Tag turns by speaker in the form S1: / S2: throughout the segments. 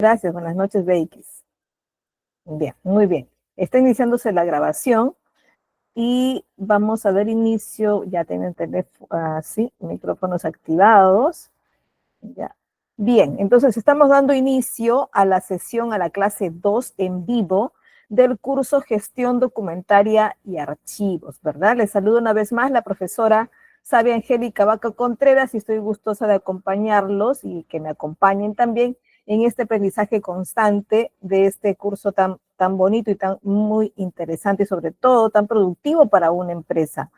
S1: Gracias, buenas noches, Beikis. Bien, muy bien. Está iniciándose la grabación y vamos a dar inicio, ya tienen sí, micrófonos activados. Ya. Bien, entonces estamos dando inicio a la sesión, a la clase 2 en vivo del curso Gestión Documentaria y Archivos, ¿verdad? Les saludo una vez más la profesora Sabia Angélica Vaca Contreras y estoy gustosa de acompañarlos y que me acompañen también en este aprendizaje constante de este curso tan bonito y tan muy interesante y sobre todo tan productivo para una empresa.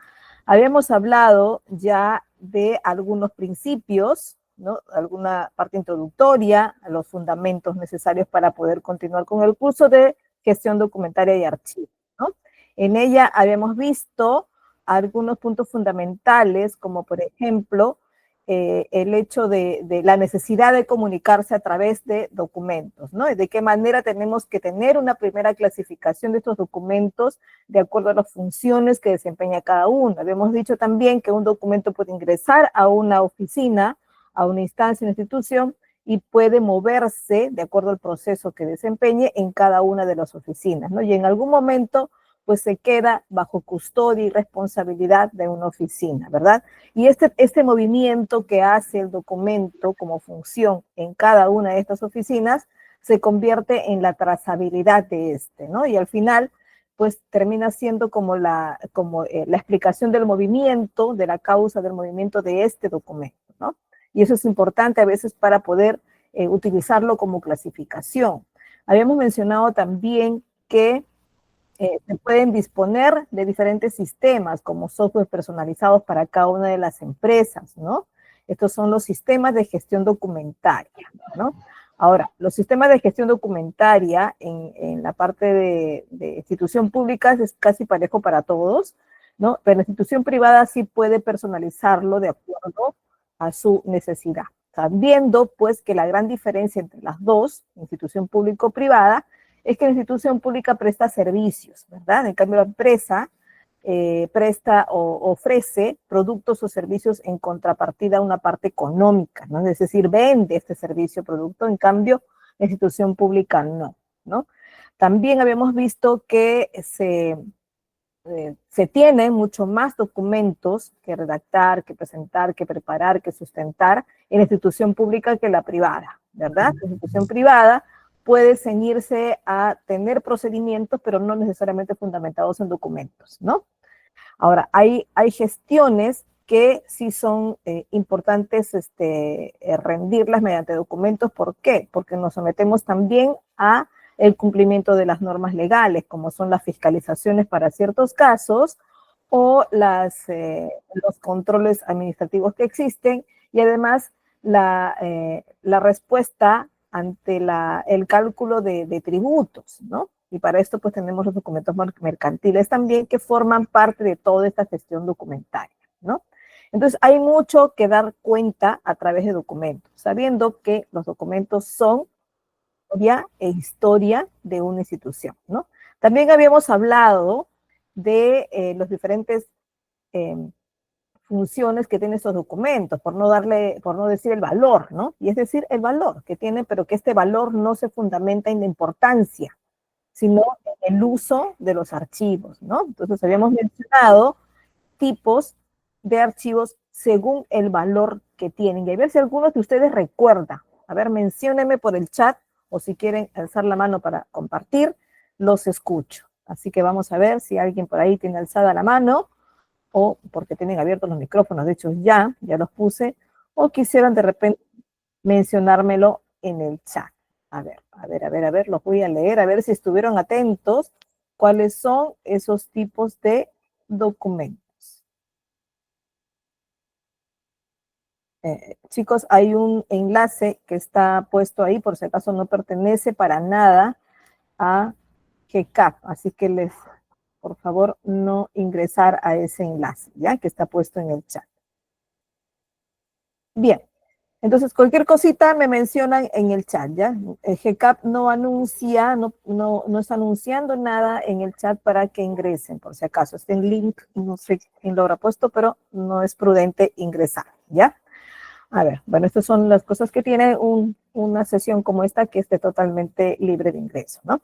S1: Habíamos hablado ya de algunos principios, ¿no? Alguna parte introductoria, a los fundamentos necesarios para poder continuar con el curso de gestión documentaria y archivos, ¿no? En ella habíamos visto algunos puntos fundamentales, como por ejemplo, el hecho de la necesidad de comunicarse a través de documentos, ¿no? De qué manera tenemos que tener una primera clasificación de estos documentos de acuerdo a las funciones que desempeña cada uno. Habíamos dicho también que un documento puede ingresar a una oficina, a una instancia, una institución, y puede moverse de acuerdo al proceso que desempeñe en cada una de las oficinas, ¿no? Y en algún momento, pues se queda bajo custodia y responsabilidad de una oficina, ¿verdad? Y este movimiento que hace el documento como función en cada una de estas oficinas se convierte en la trazabilidad de este, ¿no? Y al final, pues termina siendo como la explicación del movimiento, de la causa del movimiento de este documento, ¿no? Y eso es importante a veces para poder utilizarlo como clasificación. Habíamos mencionado también que se pueden disponer de diferentes sistemas como software personalizados para cada una de las empresas, ¿no? Estos son los sistemas de gestión documentaria, ¿no? Ahora, los sistemas de gestión documentaria en la parte de institución pública es casi parejo para todos, ¿no? Pero la institución privada sí puede personalizarlo de acuerdo a su necesidad. Sabiendo, pues, que la gran diferencia entre las dos, institución público-privada, es que la institución pública presta servicios, ¿verdad? En cambio, la empresa presta o ofrece productos o servicios en contrapartida a una parte económica, ¿no? Es decir, vende este servicio o producto, en cambio, la institución pública no, ¿no? También habíamos visto que se tienen mucho más documentos que redactar, que presentar, que preparar, que sustentar en la institución pública que la privada, ¿verdad? La institución privada puede ceñirse a tener procedimientos, pero no necesariamente fundamentados en documentos, ¿no? Ahora, hay gestiones que sí son importantes rendirlas mediante documentos. ¿Por qué? Porque nos sometemos también a el cumplimiento de las normas legales, como son las fiscalizaciones para ciertos casos o los controles administrativos que existen y además la respuesta ante el cálculo de tributos, ¿no? Y para esto pues tenemos los documentos mercantiles también que forman parte de toda esta gestión documentaria, ¿no? Entonces hay mucho que dar cuenta a través de documentos, sabiendo que los documentos son historia de una institución, ¿no? También habíamos hablado de los diferentes eh, funciones que tienen estos documentos, por no decir el valor, ¿no? Y es decir, el valor que tiene, pero que este valor no se fundamenta en la importancia, sino en el uso de los archivos, ¿no? Entonces habíamos mencionado tipos de archivos según el valor que tienen. Y a ver si algunos de ustedes recuerdan. A ver, menciónenme por el chat o si quieren alzar la mano para compartir, los escucho. Así que vamos a ver si alguien por ahí tiene alzada la mano o porque tienen abiertos los micrófonos, de hecho ya los puse, o quisieran de repente mencionármelo en el chat. A ver, los voy a leer, a ver si estuvieron atentos cuáles son esos tipos de documentos. Chicos, hay un enlace que está puesto ahí, por si acaso no pertenece para nada a GCAP, así que por favor, no ingresar a ese enlace, ¿ya? Que está puesto en el chat. Bien, entonces cualquier cosita me mencionan en el chat, ¿ya? El GCAP no anuncia, no está anunciando nada en el chat para que ingresen, por si acaso. Este link, no sé quién lo habrá puesto, pero no es prudente ingresar, ¿ya? A ver, bueno, estas son las cosas que tiene una sesión como esta que esté totalmente libre de ingreso, ¿no?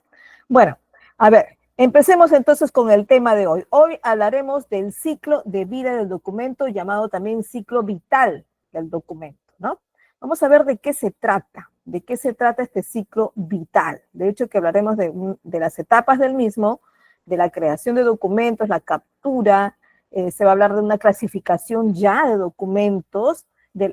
S1: Bueno, a ver, empecemos entonces con el tema de hoy. Hoy hablaremos del ciclo de vida del documento, llamado también ciclo vital del documento, ¿no? Vamos a ver de qué se trata este ciclo vital. De hecho, que hablaremos de las etapas del mismo, de la creación de documentos, la captura, se va a hablar de una clasificación ya de documentos,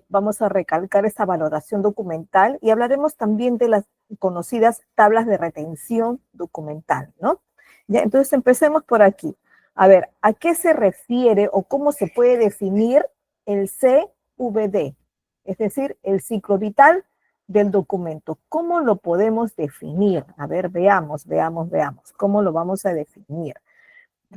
S1: vamos a recalcar esta valoración documental y hablaremos también de las conocidas tablas de retención documental, ¿no? Ya, entonces empecemos por aquí. A ver, ¿a qué se refiere o cómo se puede definir el CVD? Es decir, el ciclo vital del documento. ¿Cómo lo podemos definir? A ver, veamos. ¿Cómo lo vamos a definir?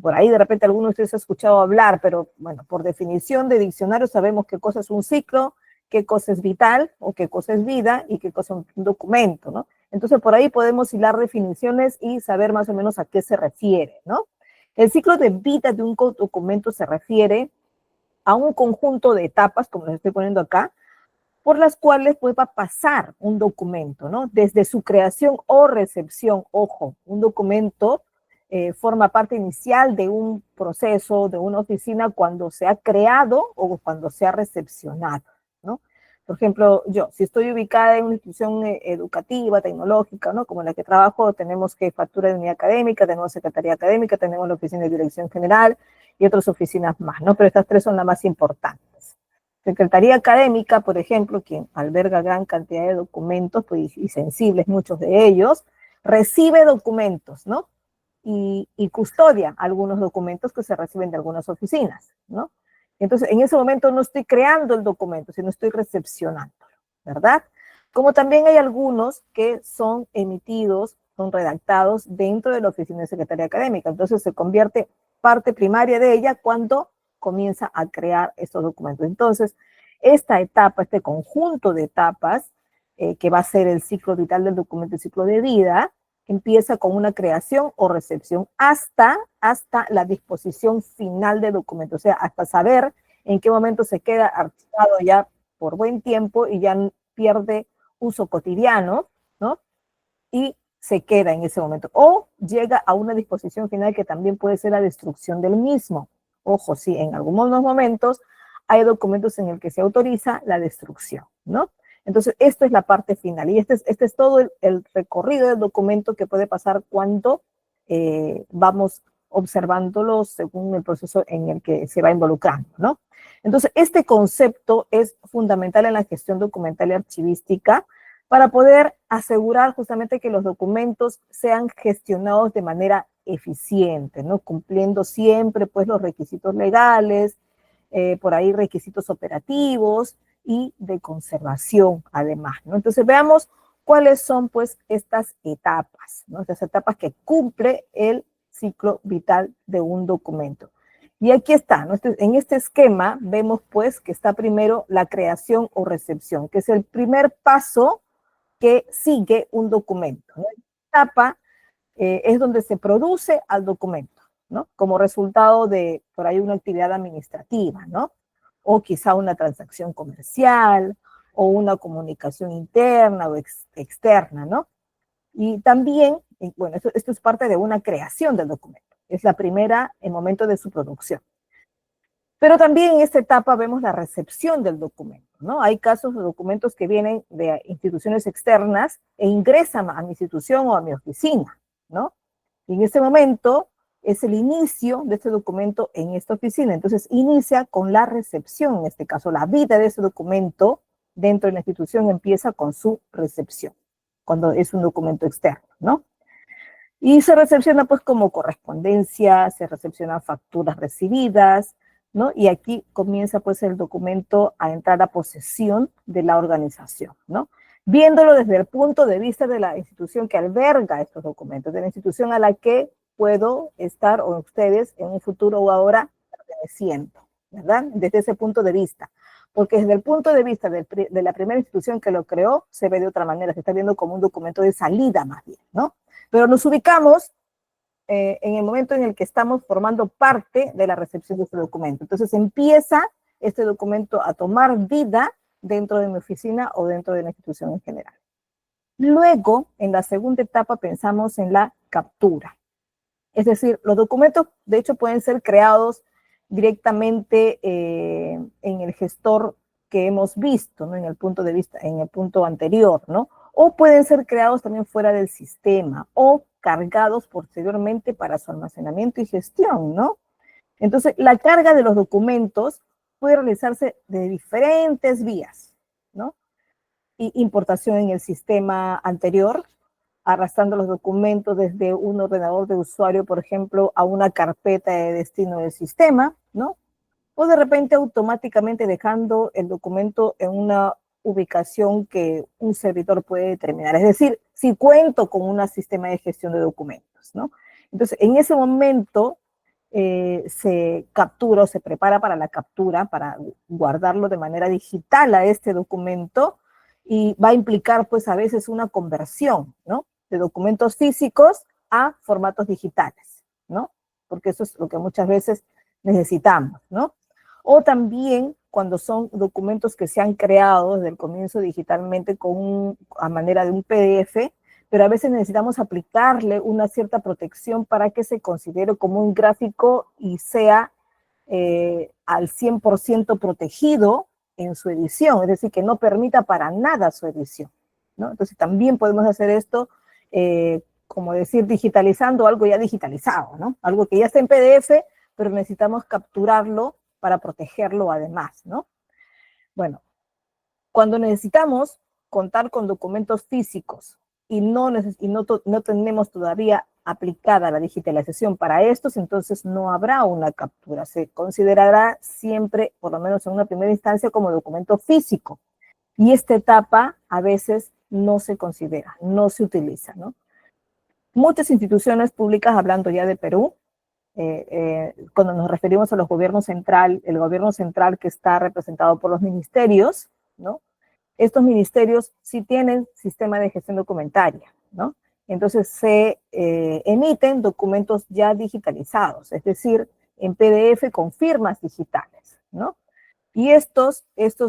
S1: Por ahí de repente algunos de ustedes han escuchado hablar, pero bueno, por definición de diccionario sabemos qué cosa es un ciclo, qué cosa es vital o qué cosa es vida y qué cosa es un documento, ¿no? Entonces por ahí podemos hilar definiciones y saber más o menos a qué se refiere, ¿no? El ciclo de vida de un documento se refiere a un conjunto de etapas, como les estoy poniendo acá, por las cuales pues, va a pasar un documento, ¿no? Desde su creación o recepción, ojo, un documento forma parte inicial de un proceso, de una oficina cuando se ha creado o cuando se ha recepcionado, ¿no? Por ejemplo, yo, si estoy ubicada en una institución educativa, tecnológica, ¿no? Como en la que trabajo, tenemos que factura de unidad académica, tenemos secretaría académica, tenemos la oficina de dirección general y otras oficinas más, ¿no? Pero estas tres son las más importantes. Secretaría académica, por ejemplo, quien alberga gran cantidad de documentos pues, y sensibles, muchos de ellos, recibe documentos, ¿no? Y custodia algunos documentos que se reciben de algunas oficinas, ¿no? Entonces, en ese momento no estoy creando el documento, sino estoy recepcionándolo, ¿verdad? Como también hay algunos que son emitidos, son redactados dentro de la oficina de secretaría académica. Entonces, se convierte parte primaria de ella cuando comienza a crear estos documentos. Entonces, esta etapa, este conjunto de etapas, que va a ser el ciclo vital del documento, el ciclo de vida, empieza con una creación o recepción hasta la disposición final del documento, o sea, hasta saber en qué momento se queda archivado ya por buen tiempo y ya pierde uso cotidiano, ¿no? Y se queda en ese momento. O llega a una disposición final que también puede ser la destrucción del mismo. Ojo, sí, en algunos momentos hay documentos en el que se autoriza la destrucción, ¿no? Entonces, esto es la parte final. Y este es todo el recorrido del documento que puede pasar cuando vamos observándolo según el proceso en el que se va involucrando, ¿no? Entonces, este concepto es fundamental en la gestión documental y archivística para poder asegurar justamente que los documentos sean gestionados de manera eficiente, ¿no? Cumpliendo siempre, pues, los requisitos legales, por ahí requisitos operativos y de conservación, además, ¿no? Entonces, veamos cuáles son, pues, estas etapas, ¿no? Estas etapas que cumple el ciclo vital de un documento. Y aquí está, ¿no? En este esquema vemos, pues, que está primero la creación o recepción, que es el primer paso que sigue un documento, ¿no? La etapa es donde se produce al documento, ¿no? Como resultado de, por ahí, una actividad administrativa, ¿no? O quizá una transacción comercial, o una comunicación interna o externa, ¿no? Y también, bueno, esto es parte de una creación del documento. Es la primera en momento de su producción. Pero también en esta etapa vemos la recepción del documento, ¿no? Hay casos de documentos que vienen de instituciones externas e ingresan a mi institución o a mi oficina, ¿no? Y en ese momento es el inicio de este documento en esta oficina. Entonces inicia con la recepción, en este caso la vida de ese documento dentro de la institución empieza con su recepción, cuando es un documento externo, ¿no? Y se recepciona pues como correspondencia, se recepcionan facturas recibidas, ¿no? Y aquí comienza pues el documento a entrar a posesión de la organización, ¿no? Viéndolo desde el punto de vista de la institución que alberga estos documentos, de la institución a la que puedo estar o ustedes en un futuro o ahora perteneciendo, ¿verdad? Desde ese punto de vista. Porque desde el punto de vista de la primera institución que lo creó, se ve de otra manera, se está viendo como un documento de salida más bien, ¿no? Pero nos ubicamos en el momento en el que estamos formando parte de la recepción de este documento. Entonces empieza este documento a tomar vida dentro de mi oficina o dentro de la institución en general. Luego, en la segunda etapa, pensamos en la captura. Es decir, los documentos, de hecho, pueden ser creados directamente en el gestor que hemos visto, ¿no? En el punto de vista, en el punto anterior, ¿no? O pueden ser creados también fuera del sistema o cargados posteriormente para su almacenamiento y gestión, ¿no? Entonces, la carga de los documentos puede realizarse de diferentes vías, ¿no? Y importación en el sistema anterior, arrastrando los documentos desde un ordenador de usuario, por ejemplo, a una carpeta de destino del sistema, ¿no? O de repente automáticamente dejando el documento en una ubicación que un servidor puede determinar. Es decir, si cuento con un sistema de gestión de documentos, ¿no? Entonces, en ese momento se captura o se prepara para la captura, para guardarlo de manera digital a este documento, y va a implicar pues a veces una conversión, ¿no? De documentos físicos a formatos digitales, ¿no? Porque eso es lo que muchas veces necesitamos, ¿no? O también cuando son documentos que se han creado desde el comienzo digitalmente a manera de un PDF, pero a veces necesitamos aplicarle una cierta protección para que se considere como un gráfico y sea al 100% protegido en su edición, es decir, que no permita para nada su edición, ¿no? Entonces también podemos hacer esto, como decir, digitalizando algo ya digitalizado, ¿no? Algo que ya está en PDF, pero necesitamos capturarlo para protegerlo además, ¿no? Bueno, cuando necesitamos contar con documentos físicos y no tenemos todavía aplicada la digitalización para estos, entonces no habrá una captura. Se considerará siempre, por lo menos en una primera instancia, como documento físico. Y esta etapa a veces no se considera, no se utiliza, ¿no? Muchas instituciones públicas, hablando ya de Perú, cuando nos referimos a los gobiernos central, el gobierno central que está representado por los ministerios, ¿no? Estos ministerios sí tienen sistema de gestión documentaria, ¿no? Entonces se emiten documentos ya digitalizados, es decir, en PDF con firmas digitales, ¿no? Y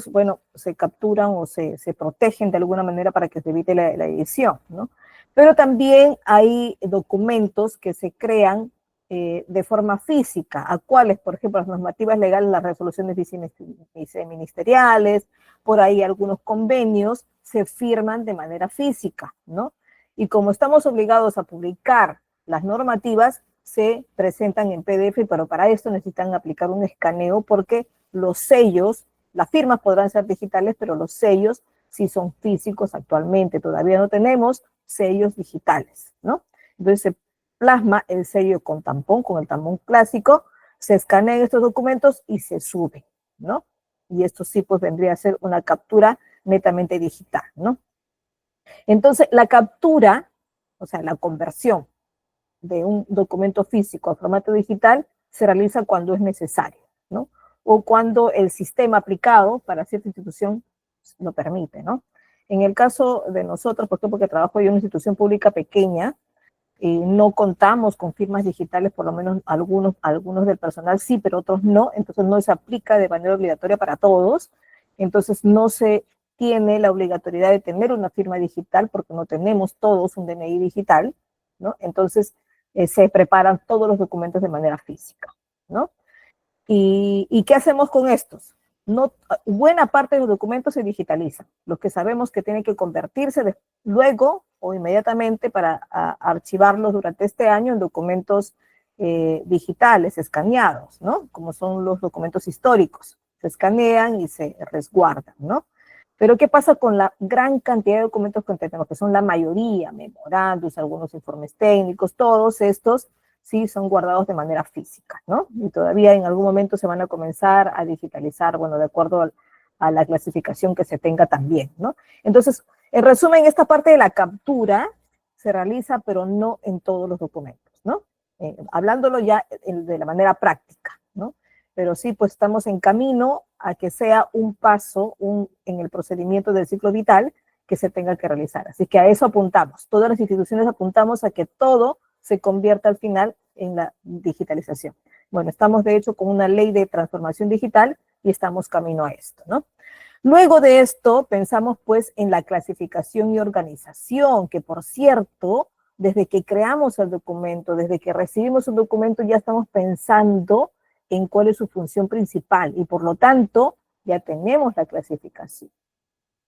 S1: bueno, se capturan o se protegen de alguna manera para que se evite la edición, ¿no? Pero también hay documentos que se crean de forma física, a cuales, por ejemplo, las normativas legales, las resoluciones viceministeriales, por ahí algunos convenios se firman de manera física, ¿no? Y como estamos obligados a publicar las normativas, se presentan en PDF, pero para esto necesitan aplicar un escaneo porque los sellos, las firmas podrán ser digitales, pero los sellos sí son físicos actualmente. Todavía no tenemos sellos digitales, ¿no? Entonces se plasma el sello con el tampón clásico, se escanean estos documentos y se sube, ¿no? Y esto sí pues vendría a ser una captura netamente digital, ¿no? Entonces la captura, o sea, la conversión de un documento físico a formato digital se realiza cuando es necesario, ¿no? O cuando el sistema aplicado para cierta institución lo permite, ¿no? En el caso de nosotros, por ejemplo, que trabajo yo en una institución pública pequeña, no contamos con firmas digitales, por lo menos algunos del personal sí, pero otros no, entonces no se aplica de manera obligatoria para todos, entonces no se tiene la obligatoriedad de tener una firma digital porque no tenemos todos un DNI digital, ¿no? Entonces se preparan todos los documentos de manera física, ¿no? ¿Y qué hacemos con estos? No, buena parte de los documentos se digitalizan, los que sabemos que tienen que convertirse luego o inmediatamente para archivarlos durante este año en documentos digitales, escaneados, ¿no? Como son los documentos históricos, se escanean y se resguardan, ¿no? Pero ¿qué pasa con la gran cantidad de documentos que tenemos, que son la mayoría, memorandos, algunos informes técnicos, todos estos sí son guardados de manera física, ¿no? Y todavía en algún momento se van a comenzar a digitalizar, bueno, de acuerdo a la clasificación que se tenga también, ¿no? Entonces, en resumen, esta parte de la captura se realiza, pero no en todos los documentos, ¿no? Hablándolo ya de la manera práctica, ¿no? Pero sí, pues estamos en camino a que sea un paso en el procedimiento del ciclo vital que se tenga que realizar. Así que a eso apuntamos. Todas las instituciones apuntamos a que todo se convierta al final en la digitalización. Bueno, estamos de hecho con una ley de transformación digital y estamos camino a esto, ¿no? Luego de esto, pensamos pues en la clasificación y organización, que por cierto, desde que creamos el documento, desde que recibimos un documento, ya estamos pensando en cuál es su función principal y por lo tanto ya tenemos la clasificación.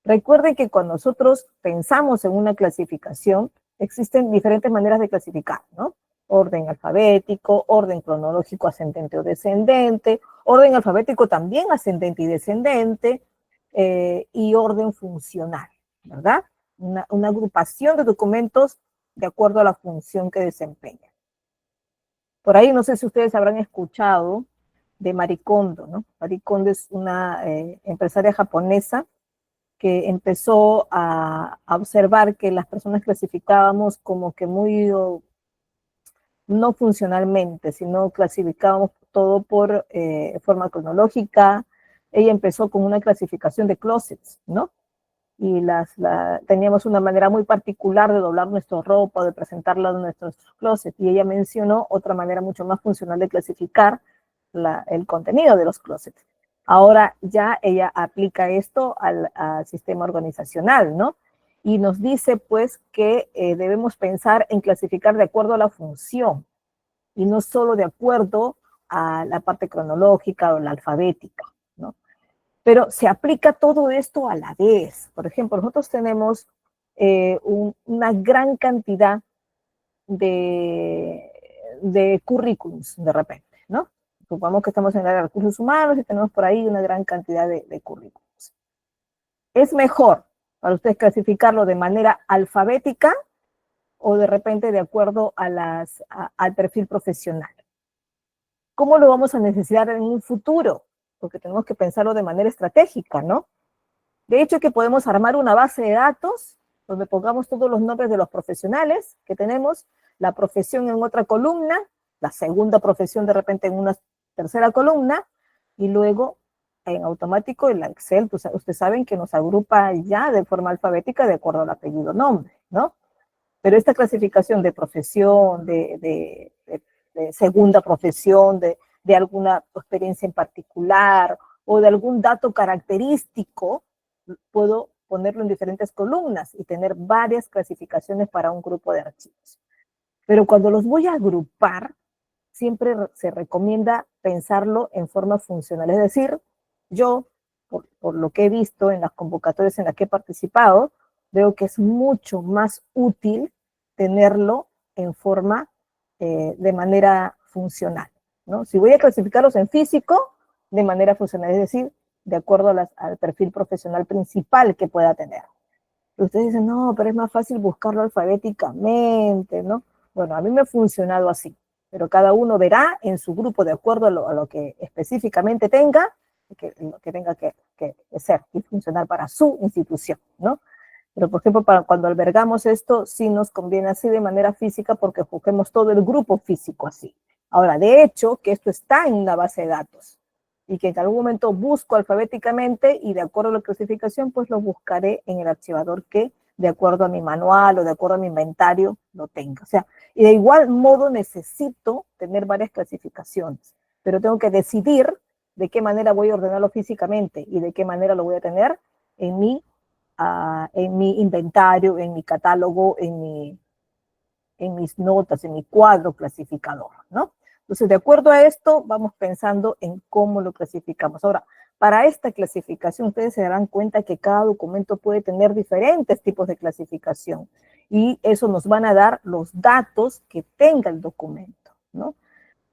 S1: Recuerden que cuando nosotros pensamos en una clasificación, existen diferentes maneras de clasificar, ¿no? Orden alfabético, orden cronológico ascendente o descendente, orden alfabético también ascendente y descendente, y orden funcional, ¿verdad? Una agrupación de documentos de acuerdo a la función que desempeñan. Por ahí no sé si ustedes habrán escuchado de Marie Kondo, ¿no? Marie Kondo es una empresaria japonesa que empezó a observar que las personas clasificábamos como que muy no funcionalmente, sino clasificábamos todo por forma cronológica. Ella empezó con una clasificación de closets, ¿no? Y teníamos una manera muy particular de doblar nuestra ropa, de presentarla en nuestros closets. Y ella mencionó otra manera mucho más funcional de clasificar el contenido de los closets. Ahora ya ella aplica esto al sistema organizacional, ¿no? Y nos dice pues que debemos pensar en clasificar de acuerdo a la función y no solo de acuerdo a la parte cronológica o la alfabética, ¿no? Pero se aplica todo esto a la vez. Por ejemplo, nosotros tenemos una gran cantidad de, currículums de repente, ¿no? Supongamos que estamos en el área de recursos humanos y tenemos por ahí una gran cantidad de currículums. ¿Es mejor para ustedes clasificarlo de manera alfabética o de repente de acuerdo al perfil profesional? ¿Cómo lo vamos a necesitar en un futuro? Porque tenemos que pensarlo de manera estratégica, ¿no? De hecho, que podemos armar una base de datos donde pongamos todos los nombres de los profesionales que tenemos, la profesión en otra columna, la segunda profesión de repente en una tercera columna, y luego en automático el Excel, ustedes saben que nos agrupa ya de forma alfabética de acuerdo al apellido nombre, ¿no? Pero esta clasificación de profesión, de segunda profesión, de alguna experiencia en particular o de algún dato característico, puedo ponerlo en diferentes columnas y tener varias clasificaciones para un grupo de archivos. Pero cuando los voy a agrupar, siempre se recomienda pensarlo en forma funcional. Es decir, yo, por lo que he visto en las convocatorias en las que he participado, veo que es mucho más útil tenerlo en forma de manera funcional, ¿no? Si voy a clasificarlos en físico, de manera funcional, es decir, de acuerdo al perfil profesional principal que pueda tener. Ustedes dicen, no, pero es más fácil buscarlo alfabéticamente, ¿no? Bueno, a mí me ha funcionado así, pero cada uno verá en su grupo de acuerdo a lo que específicamente tenga, lo que tenga que ser y funcionar para su institución, ¿no? Pero, por ejemplo, cuando albergamos esto, sí nos conviene así de manera física porque busquemos todo el grupo físico así. Ahora, de hecho, que esto está en una base de datos y que en algún momento busco alfabéticamente y de acuerdo a la clasificación, pues lo buscaré en el archivador que de acuerdo a mi manual o de acuerdo a mi inventario lo tenga. O sea, y de igual modo necesito tener varias clasificaciones, pero tengo que decidir de qué manera voy a ordenarlo físicamente y de qué manera lo voy a tener en mi inventario, en mi catálogo, en mis notas, en mi cuadro clasificador, ¿no? Entonces, de acuerdo a esto, vamos pensando en cómo lo clasificamos. Ahora, para esta clasificación, ustedes se darán cuenta que cada documento puede tener diferentes tipos de clasificación y eso nos van a dar los datos que tenga el documento, ¿no?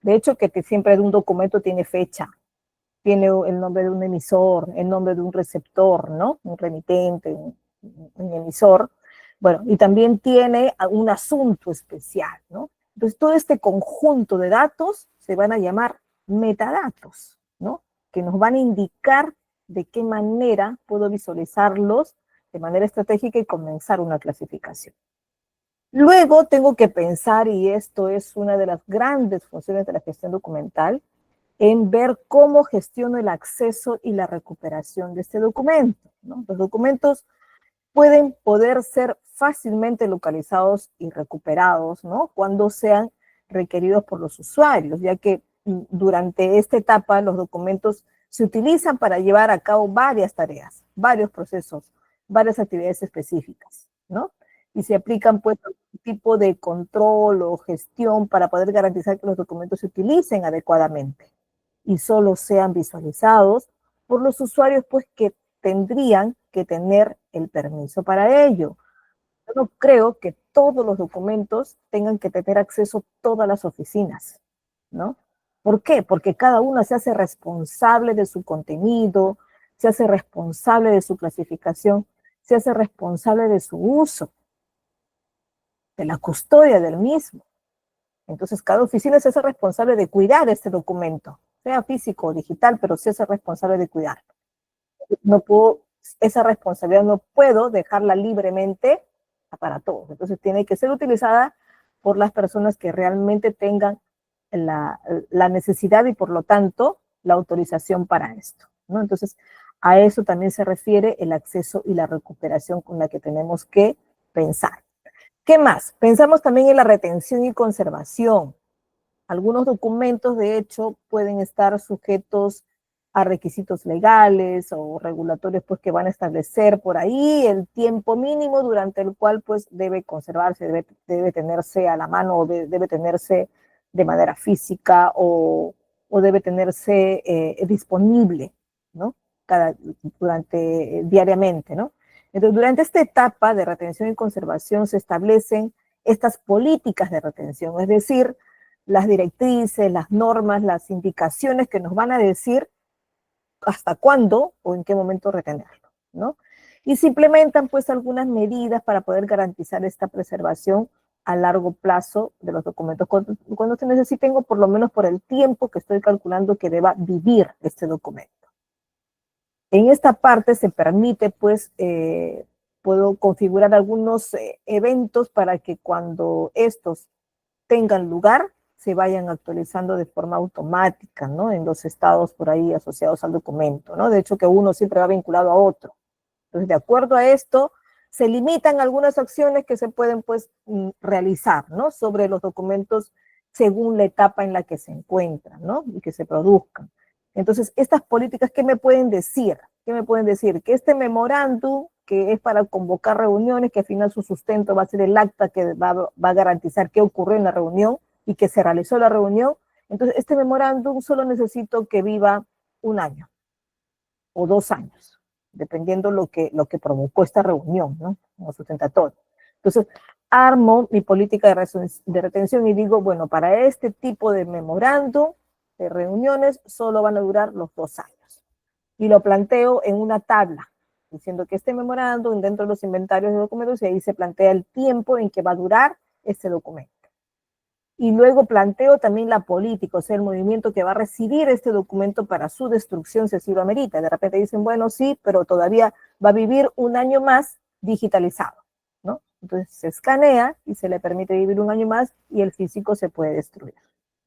S1: De hecho, que siempre un documento tiene fecha, tiene el nombre de un emisor, el nombre de un receptor, ¿no? Un remitente, un emisor. Bueno, y también tiene un asunto especial, ¿no? Entonces, todo este conjunto de datos se van a llamar metadatos, ¿no? Que nos van a indicar de qué manera puedo visualizarlos de manera estratégica y comenzar una clasificación. Luego tengo que pensar, y esto es una de las grandes funciones de la gestión documental, en ver cómo gestiono el acceso y la recuperación de este documento, ¿no? Los documentos pueden poder ser fácilmente localizados y recuperados, ¿no? Cuando sean requeridos por los usuarios, ya que durante esta etapa los documentos se utilizan para llevar a cabo varias tareas, varios procesos, varias actividades específicas, ¿no? Y se aplican pues un tipo de control o gestión para poder garantizar que los documentos se utilicen adecuadamente y solo sean visualizados por los usuarios pues que tendrían que tener el permiso para ello. Yo no creo que todos los documentos tengan que tener acceso todas las oficinas, ¿no? ¿Por qué? Porque cada una se hace responsable de su contenido, se hace responsable de su clasificación, se hace responsable de su uso, de la custodia del mismo. Entonces, cada oficina se hace responsable de cuidar este documento, sea físico o digital, pero se hace responsable de cuidarlo. No puedo, esa responsabilidad no puedo dejarla libremente para todos. Entonces, tiene que ser utilizada por las personas que realmente tengan la necesidad y, por lo tanto, la autorización para esto, ¿no? Entonces, a eso también se refiere el acceso y la recuperación con la que tenemos que pensar. ¿Qué más? Pensamos también en la retención y conservación. Algunos documentos, de hecho, pueden estar sujetos a requisitos legales o regulatorios pues, que van a establecer por ahí el tiempo mínimo durante el cual pues, debe conservarse, debe tenerse a la mano o debe tenerse de manera física o debe tenerse disponible, ¿no? Diariamente, ¿no? Entonces, durante esta etapa de retención y conservación se establecen estas políticas de retención, es decir, las directrices, las normas, las indicaciones que nos van a decir hasta cuándo o en qué momento retenerlo, ¿no? Y se implementan pues algunas medidas para poder garantizar esta preservación a largo plazo de los documentos cuando se necesiten o por lo menos por el tiempo que estoy calculando que deba vivir este documento. En esta parte se permite pues puedo configurar algunos eventos para que cuando estos tengan lugar se vayan actualizando de forma automática, ¿no? En los estados por ahí asociados al documento, ¿no? De hecho, que uno siempre va vinculado a otro. Entonces, de acuerdo a esto, se limitan algunas acciones que se pueden, pues, realizar, ¿no? Sobre los documentos según la etapa en la que se encuentran, ¿no? Y que se produzcan. Entonces, estas políticas, ¿qué me pueden decir? ¿Qué me pueden decir? Que este memorándum, que es para convocar reuniones, que al final su sustento va a ser el acta que va a garantizar qué ocurrió en la reunión y que se realizó la reunión. Entonces, este memorándum solo necesito que viva 1 año o 2 años, dependiendo lo que provocó esta reunión, ¿no? Como sustentatorio. Entonces, armo mi política de retención y digo, bueno, para este tipo de memorándum, de reuniones, solo van a durar los 2 años. Y lo planteo en una tabla, diciendo que este memorándum dentro de los inventarios de documentos, y ahí se plantea el tiempo en que va a durar este documento. Y luego planteo también la política, o sea, el movimiento que va a recibir este documento para su destrucción si así lo amerita. De repente dicen, bueno, sí, pero todavía va a vivir 1 año más digitalizado, ¿no? Entonces se escanea y se le permite vivir 1 año más y el físico se puede destruir,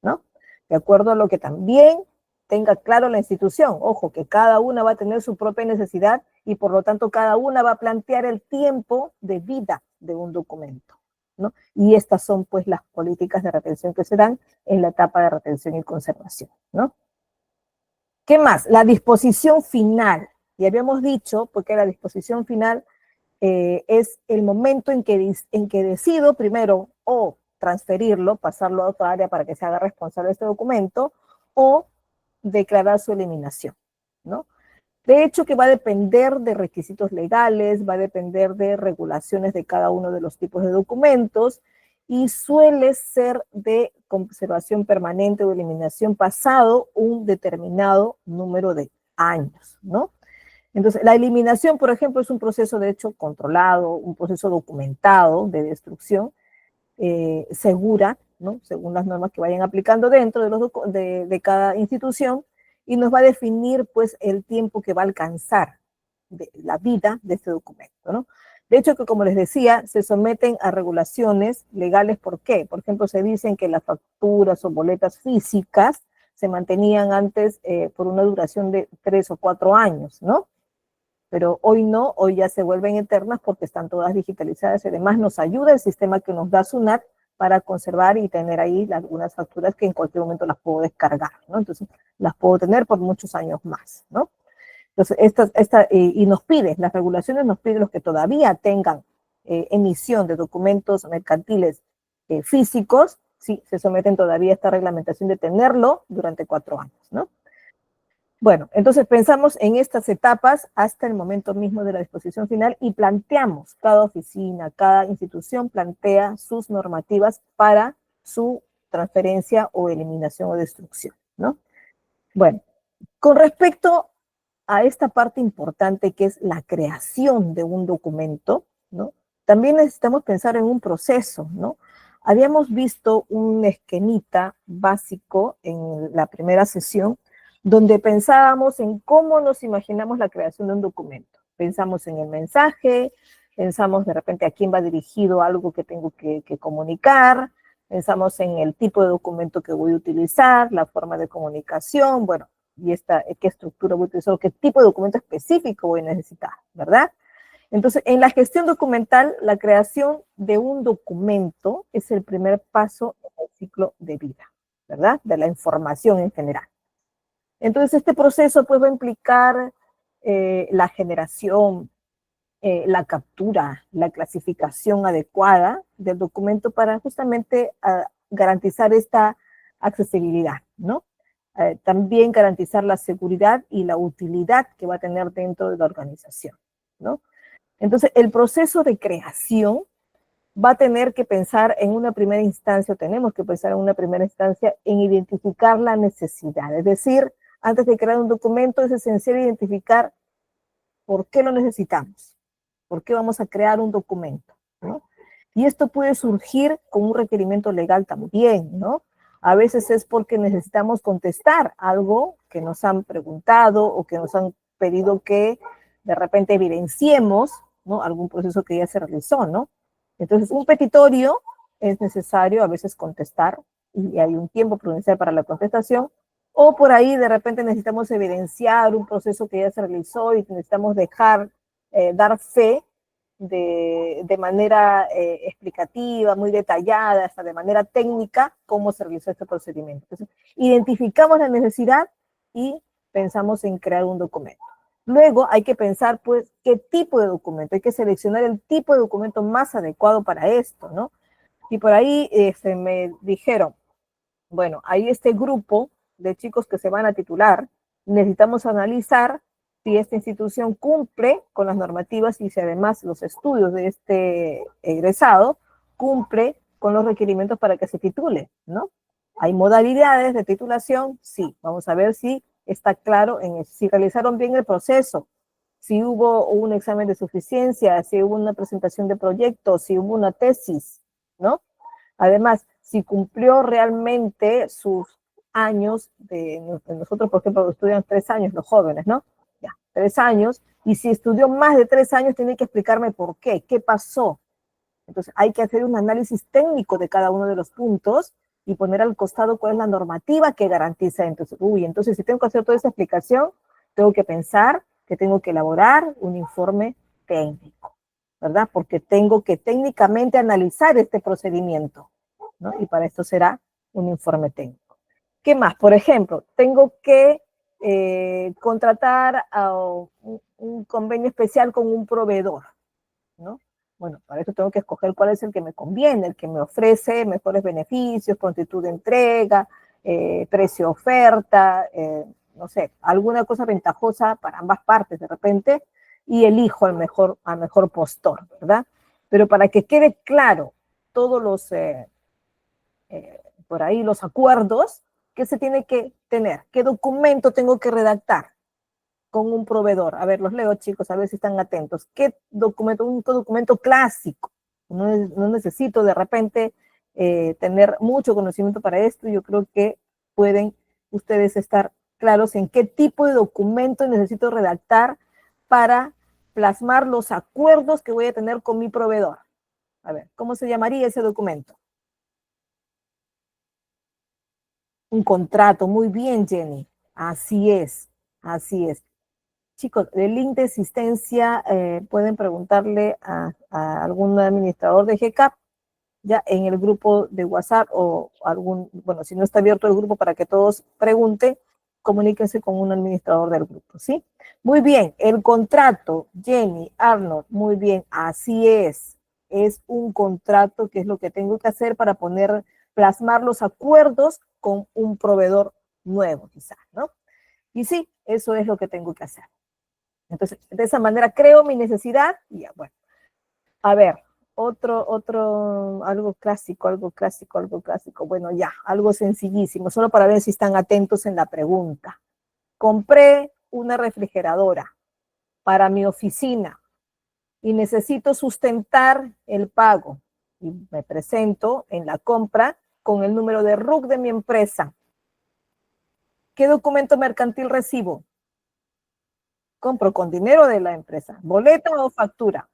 S1: ¿no? De acuerdo a lo que también tenga claro la institución. Ojo, que cada una va a tener su propia necesidad y por lo tanto cada una va a plantear el tiempo de vida de un documento, ¿no? Y estas son pues las políticas de retención que se dan en la etapa de retención y conservación, ¿no? ¿Qué más? La disposición final. Y habíamos dicho, porque la disposición final es el momento en que decido primero o transferirlo, pasarlo a otra área para que se haga responsable de este documento, o declarar su eliminación, ¿no? De hecho, que va a depender de requisitos legales, va a depender de regulaciones de cada uno de los tipos de documentos y suele ser de conservación permanente o eliminación pasado un determinado número de años, ¿no? Entonces, la eliminación, por ejemplo, es un proceso de hecho controlado, un proceso documentado de destrucción segura, ¿no? Según las normas que vayan aplicando dentro de cada institución, y nos va a definir pues el tiempo que va a alcanzar de la vida de este documento, ¿no? De hecho, que como les decía, se someten a regulaciones legales. ¿Por qué? Por ejemplo, se dicen que las facturas o boletas físicas se mantenían antes por una duración de 3 o 4 años, ¿no? Pero hoy no, hoy ya se vuelven eternas porque están todas digitalizadas y además nos ayuda el sistema que nos da SUNAT para conservar y tener ahí algunas facturas que en cualquier momento las puedo descargar, ¿no? Entonces, las puedo tener por muchos años más, ¿no? Entonces, y nos pide, las regulaciones nos piden los que todavía tengan emisión de documentos mercantiles físicos, sí, se someten todavía a esta reglamentación de tenerlo durante 4 años, ¿no? Bueno, entonces pensamos en estas etapas hasta el momento mismo de la disposición final y planteamos, cada oficina, cada institución plantea sus normativas para su transferencia o eliminación o destrucción, ¿no? Bueno, con respecto a esta parte importante que es la creación de un documento, ¿no? También necesitamos pensar en un proceso, ¿no? Habíamos visto un esquemita básico en la primera sesión donde pensábamos en cómo nos imaginamos la creación de un documento. Pensamos en el mensaje, pensamos de repente a quién va dirigido algo que tengo que comunicar, pensamos en el tipo de documento que voy a utilizar, la forma de comunicación, bueno, y qué estructura voy a utilizar, qué tipo de documento específico voy a necesitar, ¿verdad? Entonces, en la gestión documental, la creación de un documento es el primer paso en el ciclo de vida, ¿verdad? De la información en general. Entonces, este proceso pues va a implicar la generación, la captura, la clasificación adecuada del documento para justamente garantizar esta accesibilidad, ¿no? También garantizar la seguridad y la utilidad que va a tener dentro de la organización, ¿no? Entonces, el proceso de creación va a tener que pensar en una primera instancia, o tenemos que pensar en una primera instancia en identificar la necesidad. Es decir, antes de crear un documento es esencial identificar por qué lo necesitamos, por qué vamos a crear un documento, ¿no? Y esto puede surgir con un requerimiento legal también, ¿no? A veces es porque necesitamos contestar algo que nos han preguntado o que nos han pedido que de repente evidenciemos, ¿no? Algún proceso que ya se realizó, ¿no? Entonces, un petitorio es necesario a veces contestar y hay un tiempo prudencial para la contestación, o por ahí de repente necesitamos evidenciar un proceso que ya se realizó y necesitamos dar fe de manera explicativa, muy detallada, hasta de manera técnica, cómo se realizó este procedimiento. Entonces, identificamos la necesidad y pensamos en crear un documento. Luego hay que pensar, pues, qué tipo de documento. Hay que seleccionar el tipo de documento más adecuado para esto, ¿no? Y por ahí me dijeron, bueno, hay este grupo de chicos que se van a titular, necesitamos analizar si esta institución cumple con las normativas y si además los estudios de este egresado cumple con los requerimientos para que se titule, ¿no? ¿Hay modalidades de titulación? Sí, vamos a ver si está claro si realizaron bien el proceso, si hubo un examen de suficiencia, si hubo una presentación de proyecto, si hubo una tesis, ¿no? Además, si cumplió realmente sus años, nosotros, por ejemplo, estudian 3 años los jóvenes, ¿no? Ya, 3 años, y si estudió más de 3 años, tiene que explicarme por qué pasó. Entonces, hay que hacer un análisis técnico de cada uno de los puntos y poner al costado cuál es la normativa que garantiza. Entonces, si tengo que hacer toda esa explicación, tengo que pensar que tengo que elaborar un informe técnico, ¿verdad? Porque tengo que técnicamente analizar este procedimiento, ¿no? Y para esto será un informe técnico. ¿Qué más? Por ejemplo, tengo que contratar a un convenio especial con un proveedor, ¿no? Bueno, para eso tengo que escoger cuál es el que me conviene, el que me ofrece mejores beneficios, prontitud de entrega, precio oferta, no sé, alguna cosa ventajosa para ambas partes de repente, y elijo al mejor postor, ¿verdad? Pero para que quede claro todos por ahí los acuerdos, ¿qué se tiene que tener? ¿Qué documento tengo que redactar con un proveedor? A ver, los leo, chicos, a ver si están atentos. ¿Qué documento? Un documento clásico. No necesito de repente tener mucho conocimiento para esto. Yo creo que pueden ustedes estar claros en qué tipo de documento necesito redactar para plasmar los acuerdos que voy a tener con mi proveedor. A ver, ¿cómo se llamaría ese documento? Un contrato. Muy bien, Jenny. Así es, así es. Chicos, el link de asistencia pueden preguntarle a algún administrador de GCAP ya en el grupo de WhatsApp o bueno, si no está abierto el grupo para que todos pregunten, comuníquense con un administrador del grupo, ¿sí? Muy bien, el contrato, Jenny, Arnold, muy bien, así es un contrato que es lo que tengo que hacer para plasmar los acuerdos con un proveedor nuevo, quizás, ¿no? Y sí, eso es lo que tengo que hacer. Entonces, de esa manera creo mi necesidad y ya, bueno. A ver, algo clásico, algo clásico, algo clásico. Bueno, ya, algo sencillísimo, solo para ver si están atentos en la pregunta. Compré una refrigeradora para mi oficina y necesito sustentar el pago. Y me presento en la compra con el número de RUC de mi empresa. ¿Qué documento mercantil recibo? Compro con dinero de la empresa. ¿Boleta o factura?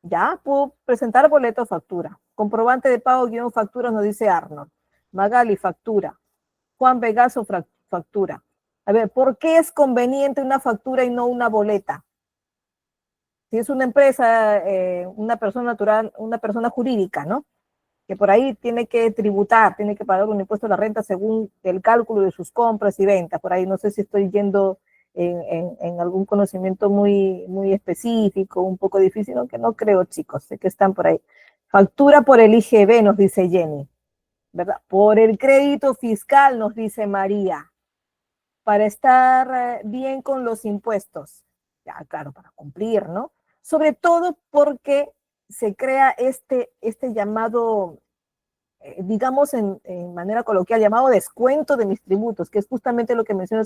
S1: Ya, puedo presentar boleto o factura. Comprobante de pago guión factura nos dice Arnold. Magali, factura. Juan Vegaso, factura. A ver, ¿por qué es conveniente una factura y no una boleta? Si es una empresa, una persona natural, una persona jurídica, ¿no? Que por ahí tiene que tributar, tiene que pagar un impuesto a la renta según el cálculo de sus compras y ventas. Por ahí no sé si estoy yendo en algún conocimiento muy específico, un poco difícil, aunque no creo, chicos, sé que están por ahí. Factura por el IGB, nos dice Jenny, ¿verdad? Por el crédito fiscal, nos dice María, para estar bien con los impuestos. Ya, claro, para cumplir, ¿no? Sobre todo porque se crea este llamado digamos en manera coloquial, llamado descuento de mis tributos, que es justamente lo que menciona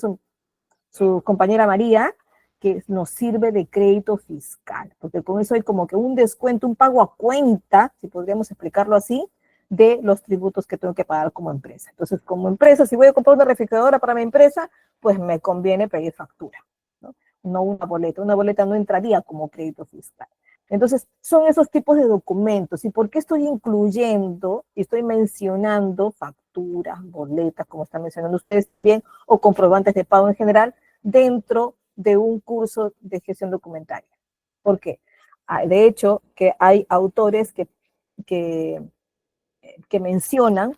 S1: su compañera María, que nos sirve de crédito fiscal, porque con eso hay como que un descuento, un pago a cuenta, si podríamos explicarlo así, de los tributos que tengo que pagar como empresa. Entonces, como empresa, si voy a comprar una refrigeradora para mi empresa, pues me conviene pedir factura, ¿no? No una boleta. Una boleta no entraría como crédito fiscal. Entonces, son esos tipos de documentos. ¿Y por qué estoy incluyendo y estoy mencionando facturas, boletas, como están mencionando ustedes bien, o comprobantes de pago en general, dentro de un curso de gestión documentaria? ¿Por qué? De hecho, que hay autores que, que mencionan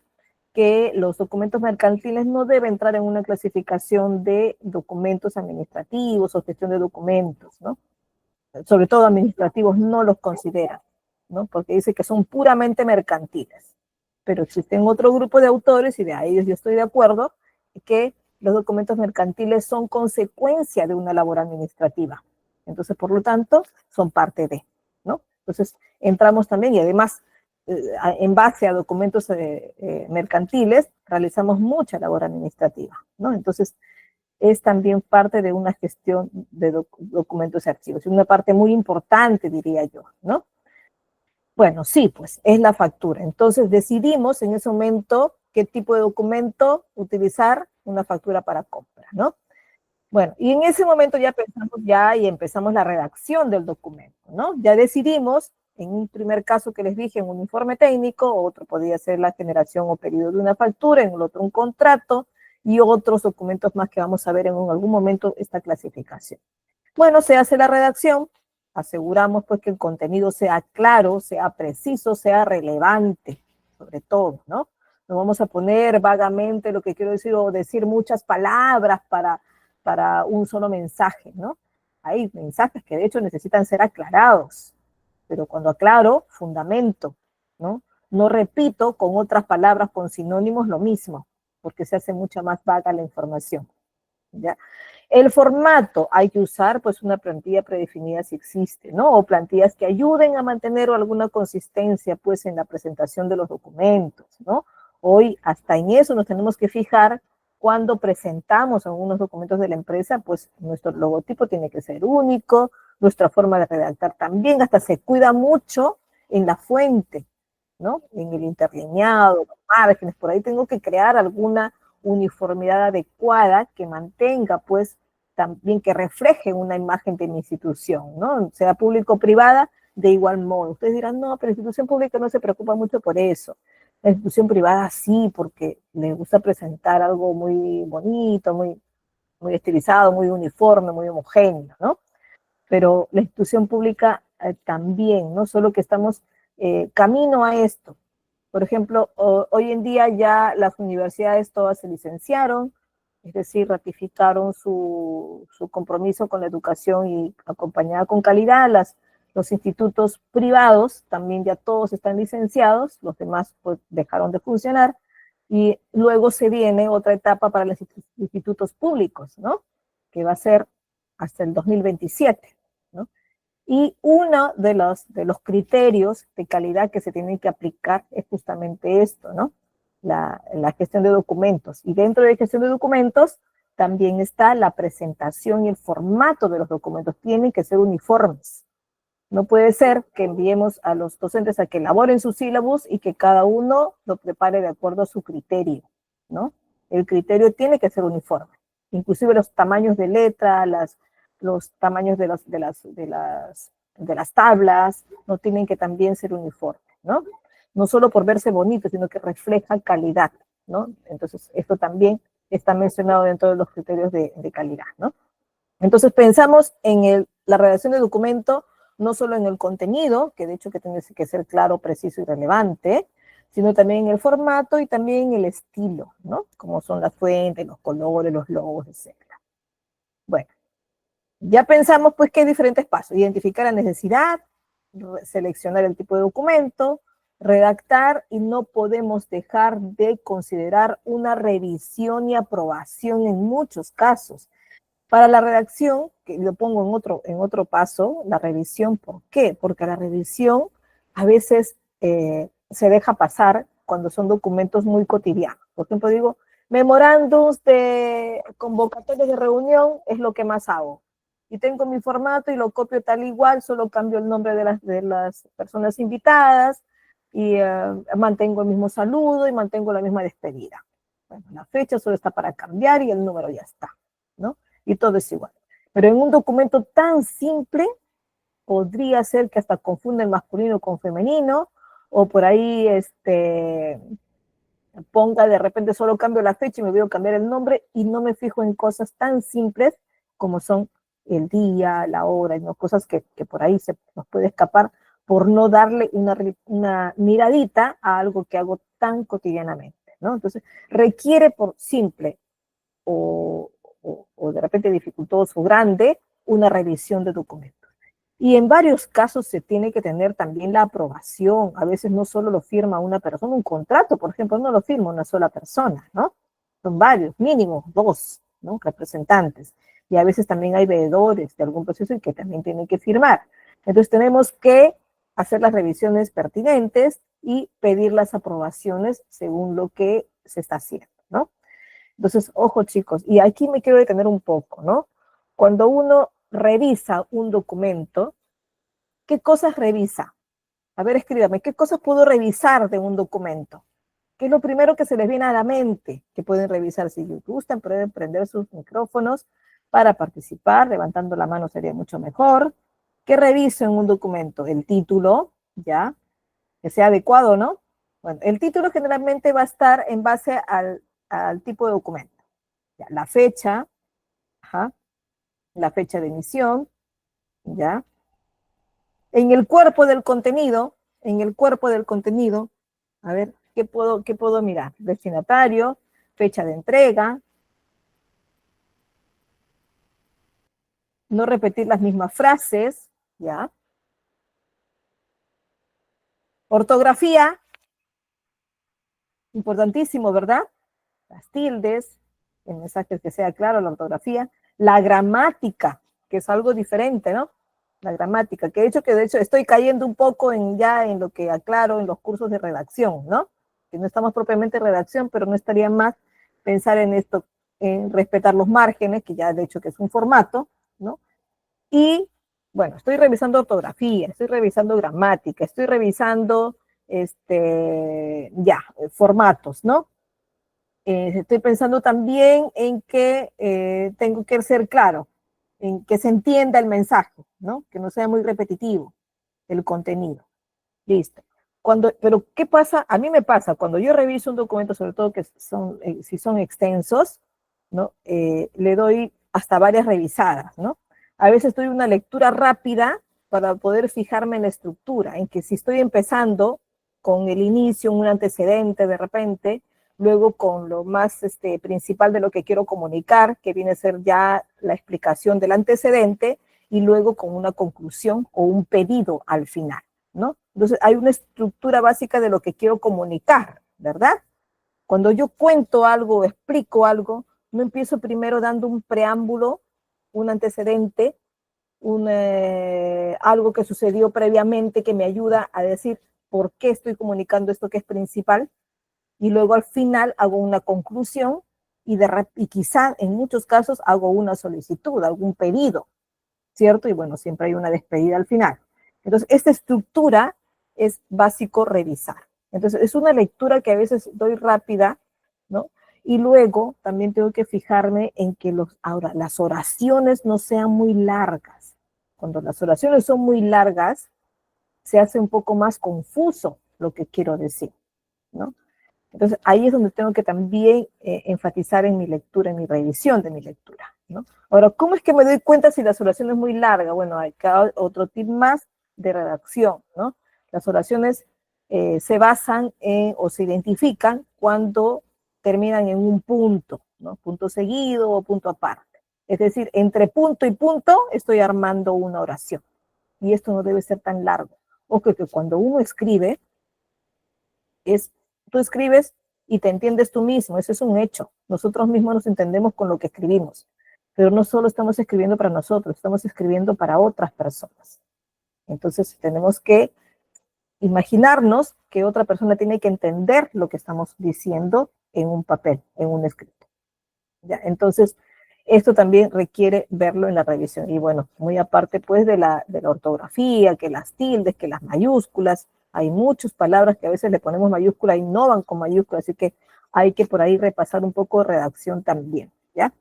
S1: que los documentos mercantiles no deben entrar en una clasificación de documentos administrativos o gestión de documentos, ¿no? Sobre todo administrativos, no los consideran, ¿no? Porque dice que son puramente mercantiles. Pero existen otro grupo de autores, y de ahí yo estoy de acuerdo, que los documentos mercantiles son consecuencia de una labor administrativa. Entonces, por lo tanto, son parte de, ¿no? Entonces, entramos también, y además, en base a documentos mercantiles, realizamos mucha labor administrativa, ¿no? Entonces, es también parte de una gestión de documentos y archivos. Una parte muy importante, diría yo, ¿no? Bueno, sí, pues es la factura. Entonces decidimos en ese momento qué tipo de documento utilizar, una factura para compra, ¿no? Bueno, y en ese momento ya pensamos ya y empezamos la redacción del documento, ¿no? Ya decidimos, en un primer caso que les dije, en un informe técnico, otro podría ser la generación o pedido de una factura, en el otro un contrato y otros documentos más que vamos a ver en algún momento esta clasificación. Bueno, se hace la redacción, aseguramos pues que el contenido sea claro, sea preciso, sea relevante, sobre todo, ¿no? No vamos a poner vagamente lo que quiero decir o decir muchas palabras para un solo mensaje, ¿no? Hay mensajes que de hecho necesitan ser aclarados, pero cuando aclaro, fundamento, ¿no? No repito con otras palabras, con sinónimos, lo mismo, porque se hace mucha más vaga la información, ¿ya? El formato, hay que usar pues una plantilla predefinida si existe, ¿no? O plantillas que ayuden a mantener alguna consistencia pues en la presentación de los documentos, ¿no? Hoy hasta en eso nos tenemos que fijar cuando presentamos algunos documentos de la empresa, pues nuestro logotipo tiene que ser único, nuestra forma de redactar también, hasta se cuida mucho en la fuente, ¿no? En el interlineado, los márgenes, por ahí tengo que crear alguna uniformidad adecuada que mantenga, pues, también que refleje una imagen de mi institución, ¿no? Sea público o privada, de igual modo. Ustedes dirán, no, pero la institución pública no se preocupa mucho por eso. La institución privada sí, porque le gusta presentar algo muy bonito, muy estilizado, muy uniforme, muy homogéneo, ¿no? Pero la institución pública también, ¿no? Solo que estamos camino a esto. Por ejemplo, hoy en día ya las universidades todas se licenciaron, es decir, ratificaron su compromiso con la educación y acompañada con calidad. Los institutos privados también ya todos están licenciados, los demás pues dejaron de funcionar, y luego se viene otra etapa para los institutos públicos, ¿no? Que va a ser hasta el 2027, ¿no? Y uno de los criterios de calidad que se tienen que aplicar es justamente esto, ¿no? La gestión de documentos. Y dentro de gestión de documentos también está la presentación y el formato de los documentos. Tienen que ser uniformes. No puede ser que enviemos a los docentes a que elaboren sus sílabus y que cada uno lo prepare de acuerdo a su criterio, ¿no? El criterio tiene que ser uniforme. Inclusive los tamaños de letra, los tamaños de las tablas, no tienen que también ser uniformes, ¿no? No solo por verse bonito, sino que refleja calidad, ¿no? Entonces, esto también está mencionado dentro de los criterios de calidad, ¿no? Entonces, pensamos en la redacción de documento no solo en el contenido, que de hecho que tiene que ser claro, preciso y relevante, sino también en el formato y también en el estilo, ¿no? Como son las fuentes, los colores, los logos, etc. Bueno, ya pensamos pues que hay diferentes pasos: identificar la necesidad, seleccionar el tipo de documento, redactar, y no podemos dejar de considerar una revisión y aprobación en muchos casos. Para la redacción, que lo pongo en otro paso, la revisión, ¿por qué? Porque la revisión a veces se deja pasar cuando son documentos muy cotidianos. Por ejemplo, digo, memorándums de convocatorias de reunión es lo que más hago. Y tengo mi formato y lo copio tal igual, solo cambio el nombre de las personas invitadas y mantengo el mismo saludo y mantengo la misma despedida. Bueno, la fecha solo está para cambiar y el número ya está, ¿no? Y todo es igual. Pero en un documento tan simple, podría ser que hasta confunda el masculino con femenino, o por ahí ponga de repente solo cambio la fecha y me voy a cambiar el nombre y no me fijo en cosas tan simples como son el día, la hora, y no cosas que por ahí se nos puede escapar por no darle una miradita a algo que hago tan cotidianamente, ¿no? Entonces, requiere por simple o, o de repente dificultoso o grande, una revisión de documentos. Y en varios casos se tiene que tener también la aprobación. A veces no solo lo firma una persona, un contrato, por ejemplo, no lo firma una sola persona, ¿no? Son varios, mínimo dos, ¿no? Representantes. Y a veces también hay veedores de algún proceso y que también tienen que firmar. Entonces tenemos que hacer las revisiones pertinentes y pedir las aprobaciones según lo que se está haciendo, ¿no? Entonces, ojo chicos, y aquí me quiero detener un poco, ¿no? Cuando uno revisa un documento, ¿qué cosas revisa? A ver, escríbame, ¿qué cosas puedo revisar de un documento? ¿Qué es lo primero que se les viene a la mente que pueden revisar? Si gustan, pueden prender sus micrófonos para participar, levantando la mano sería mucho mejor. ¿Qué reviso en un documento? El título, ¿ya? Que sea adecuado, ¿no? Bueno, el título generalmente va a estar en base al tipo de documento. ¿Ya? La fecha, ajá, la fecha de emisión, ¿ya? En el cuerpo del contenido, a ver, qué puedo mirar? Destinatario, fecha de entrega, no repetir las mismas frases, ¿ya? Ortografía, importantísimo, ¿verdad? Las tildes, el mensaje que sea claro, la ortografía, la gramática, que es algo diferente, ¿no? La gramática, que de hecho estoy cayendo un poco ya en lo que aclaro en los cursos de redacción, ¿no? Que no estamos propiamente en redacción, pero no estaría más pensar en esto, en respetar los márgenes, que ya de hecho que es un formato, ¿no? Y bueno, estoy revisando ortografía, estoy revisando gramática, estoy revisando formatos, ¿no? Estoy pensando también en que tengo que ser claro, en que se entienda el mensaje, ¿no? Que no sea muy repetitivo el contenido. Listo. Pero, ¿qué pasa? A mí me pasa, cuando yo reviso un documento, sobre todo que si son extensos, ¿no? Le doy hasta varias revisadas, ¿no? A veces doy una lectura rápida para poder fijarme en la estructura, en que si estoy empezando con el inicio, un antecedente de repente, luego con lo más principal de lo que quiero comunicar, que viene a ser ya la explicación del antecedente, y luego con una conclusión o un pedido al final, ¿no? Entonces hay una estructura básica de lo que quiero comunicar, ¿verdad? Cuando yo cuento algo, explico algo, no empiezo primero dando un preámbulo, un antecedente, algo que sucedió previamente que me ayuda a decir por qué estoy comunicando esto que es principal, y luego al final hago una conclusión y quizá en muchos casos hago una solicitud, algún pedido, ¿cierto? Y bueno, siempre hay una despedida al final. Entonces, esta estructura es básico revisar. Entonces, es una lectura que a veces doy rápida, ¿no? Y luego también tengo que fijarme en que ahora, las oraciones no sean muy largas. Cuando las oraciones son muy largas, se hace un poco más confuso lo que quiero decir, ¿no? Entonces, ahí es donde tengo que también enfatizar en mi lectura, en mi revisión de mi lectura, ¿no? Ahora, ¿cómo es que me doy cuenta si la oración es muy larga? Bueno, hay otro tip más de redacción, ¿no? Las oraciones se basan o se identifican cuando terminan en un punto, ¿no? Punto seguido o punto aparte. Es decir, entre punto y punto estoy armando una oración. Y esto no debe ser tan largo. O que cuando uno escribe, tú escribes y te entiendes tú mismo, eso es un hecho. Nosotros mismos nos entendemos con lo que escribimos, pero no solo estamos escribiendo para nosotros, estamos escribiendo para otras personas. Entonces tenemos que imaginarnos que otra persona tiene que entender lo que estamos diciendo en un papel, en un escrito. ¿Ya? Entonces, esto también requiere verlo en la revisión. Y bueno, muy aparte pues de la ortografía, que las tildes, que las mayúsculas, hay muchas palabras que a veces le ponemos mayúscula y no van con mayúscula, así que hay que por ahí repasar un poco de redacción también, ¿ya?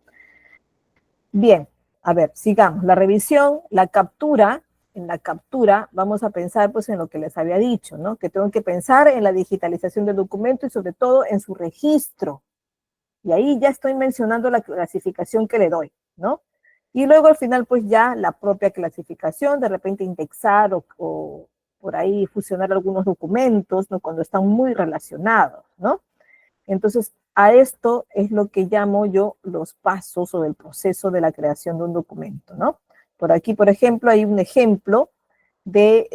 S1: Bien, a ver, sigamos. La revisión, la captura, en la captura vamos a pensar pues en lo que les había dicho, ¿no? Que tengo que pensar en la digitalización del documento y sobre todo en su registro. Y ahí ya estoy mencionando la clasificación que le doy, ¿no? Y luego al final, pues ya la propia clasificación, de repente indexar o por ahí fusionar algunos documentos, ¿no? Cuando están muy relacionados, ¿no? Entonces, a esto es lo que llamo yo los pasos o el proceso de la creación de un documento, ¿no? Por aquí, por ejemplo, hay un ejemplo del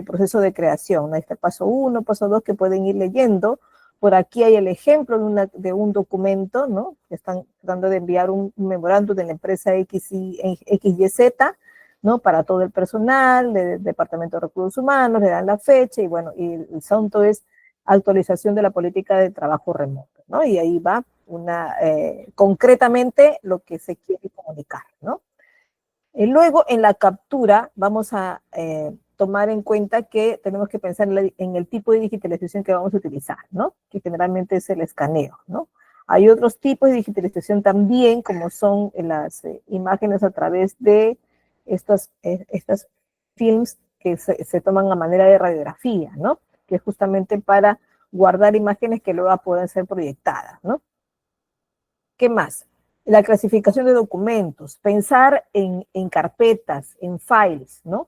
S1: proceso de creación, ¿no? Este paso 1, paso 2 que pueden ir leyendo. Por aquí hay el ejemplo de un documento, ¿no? Están tratando de enviar un memorándum de la empresa XYZ, ¿no? Para todo el personal, del Departamento de Recursos Humanos, le dan la fecha y bueno, y el asunto es actualización de la política de trabajo remoto, ¿no? Y ahí va concretamente lo que se quiere comunicar, ¿no? Luego, en la captura, vamos a tomar en cuenta que tenemos que pensar en el tipo de digitalización que vamos a utilizar, ¿no? Que generalmente es el escaneo, ¿no? Hay otros tipos de digitalización también, como son las imágenes a través de estas films que se toman a manera de radiografía, ¿no? Que es justamente para guardar imágenes que luego puedan ser proyectadas, ¿no? ¿Qué más? La clasificación de documentos, pensar en carpetas, en files, ¿no?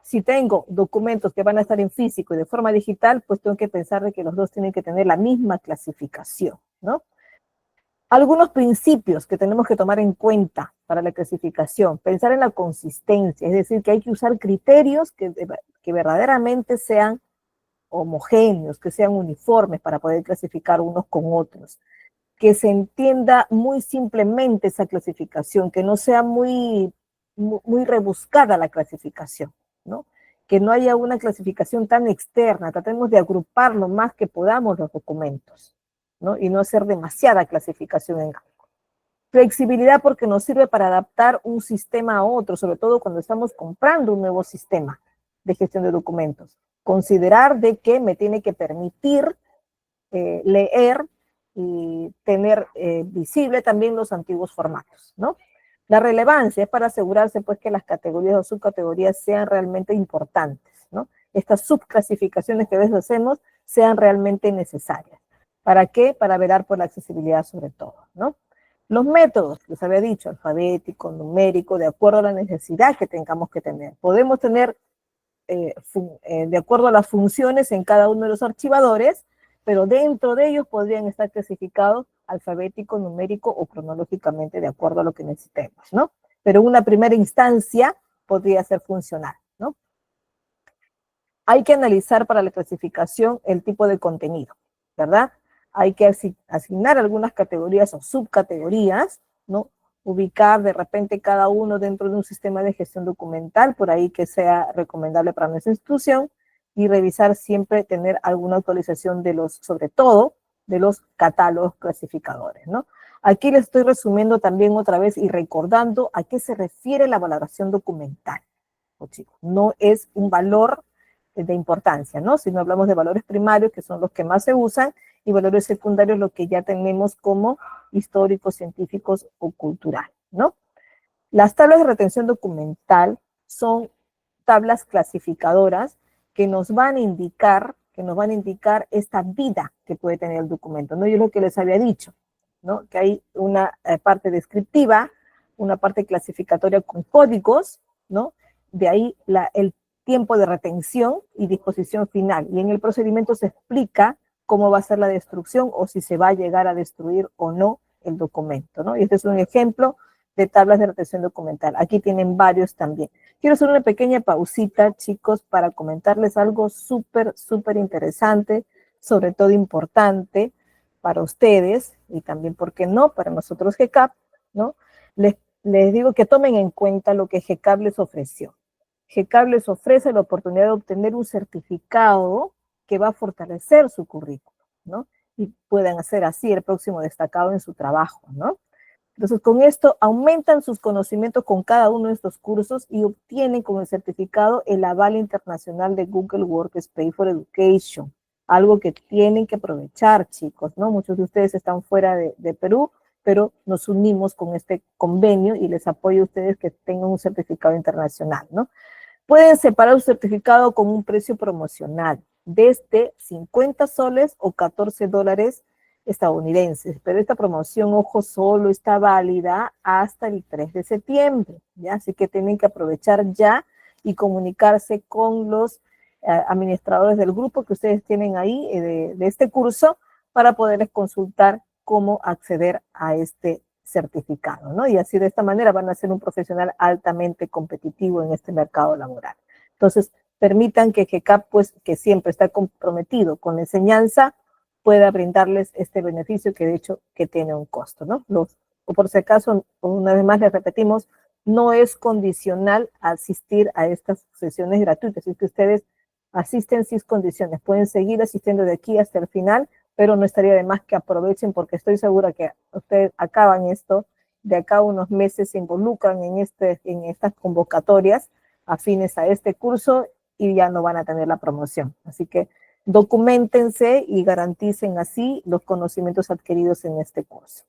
S1: Si tengo documentos que van a estar en físico y de forma digital, pues tengo que pensar de que los dos tienen que tener la misma clasificación, ¿no? Algunos principios que tenemos que tomar en cuenta para la clasificación, pensar en la consistencia, es decir, que hay que usar criterios que verdaderamente sean homogéneos, que sean uniformes para poder clasificar unos con otros, que se entienda muy simplemente esa clasificación, que no sea muy rebuscada la clasificación, ¿no? Que no haya una clasificación tan externa, tratemos de agrupar lo más que podamos los documentos, ¿no? Y no hacer demasiada clasificación en algo. Flexibilidad porque nos sirve para adaptar un sistema a otro, sobre todo cuando estamos comprando un nuevo sistema de gestión de documentos. Considerar de que me tiene que permitir leer y tener visible también los antiguos formatos, ¿no? La relevancia es para asegurarse pues que las categorías o subcategorías sean realmente importantes, ¿no? Estas subclasificaciones que a veces hacemos sean realmente necesarias. ¿Para qué? Para velar por la accesibilidad sobre todo, ¿no? Los métodos, les había dicho, alfabético, numérico, de acuerdo a la necesidad que tengamos que tener. Podemos tener de acuerdo a las funciones en cada uno de los archivadores, pero dentro de ellos podrían estar clasificados alfabético, numérico o cronológicamente de acuerdo a lo que necesitemos, ¿no? Pero en una primera instancia podría ser funcional, ¿no? Hay que analizar para la clasificación el tipo de contenido, ¿verdad? Hay que asignar algunas categorías o subcategorías, ¿no? Ubicar de repente cada uno dentro de un sistema de gestión documental, por ahí que sea recomendable para nuestra institución, y revisar siempre tener alguna actualización de los, sobre todo, de los catálogos clasificadores, ¿no? Aquí les estoy resumiendo también otra vez y recordando a qué se refiere la valoración documental, chicos. No es un valor de importancia, ¿no? Si no hablamos de valores primarios, que son los que más se usan, y valores secundarios, lo que ya tenemos como históricos, científicos o cultural, ¿no? Las tablas de retención documental son tablas clasificadoras que nos van a indicar, esta vida que puede tener el documento, ¿no? Yo lo que les había dicho, ¿no? Que hay una parte descriptiva, una parte clasificatoria con códigos, ¿no? De ahí el tiempo de retención y disposición final. Y en el procedimiento se explica cómo va a ser la destrucción o si se va a llegar a destruir o no el documento, ¿no? Y este es un ejemplo de tablas de retención documental. Aquí tienen varios también. Quiero hacer una pequeña pausita, chicos, para comentarles algo súper, súper interesante, sobre todo importante para ustedes y también, ¿por qué no?, para nosotros GCAP, ¿no? Les digo que tomen en cuenta lo que GCAP les ofreció. GCAP les ofrece la oportunidad de obtener un certificado que va a fortalecer su currículum, ¿no? Y puedan hacer así el próximo destacado en su trabajo, ¿no? Entonces, con esto aumentan sus conocimientos con cada uno de estos cursos y obtienen con el certificado el aval internacional de Google Workspace for Education, algo que tienen que aprovechar, chicos, ¿no? Muchos de ustedes están fuera de Perú, pero nos unimos con este convenio y les apoyo a ustedes que tengan un certificado internacional, ¿no? Pueden separar un certificado con un precio promocional, desde 50 soles o 14 dólares estadounidenses, pero esta promoción, ojo, solo está válida hasta el 3 de septiembre, ¿ya? Así que tienen que aprovechar ya y comunicarse con los administradores del grupo que ustedes tienen ahí de este curso para poderles consultar cómo acceder a este certificado, ¿no? Y así de esta manera van a ser un profesional altamente competitivo en este mercado laboral. Entonces, permitan que GCAP, pues, que siempre está comprometido con la enseñanza, pueda brindarles este beneficio que de hecho que tiene un costo, ¿no? O por si acaso, una vez más les repetimos, no es condicional asistir a estas sesiones gratuitas, es que ustedes asisten sin condiciones, pueden seguir asistiendo de aquí hasta el final, pero no estaría de más que aprovechen porque estoy segura que ustedes acaban esto, de acá a unos meses se involucran en estas convocatorias afines a este curso y ya no van a tener la promoción. Así que documentense y garanticen así los conocimientos adquiridos en este curso.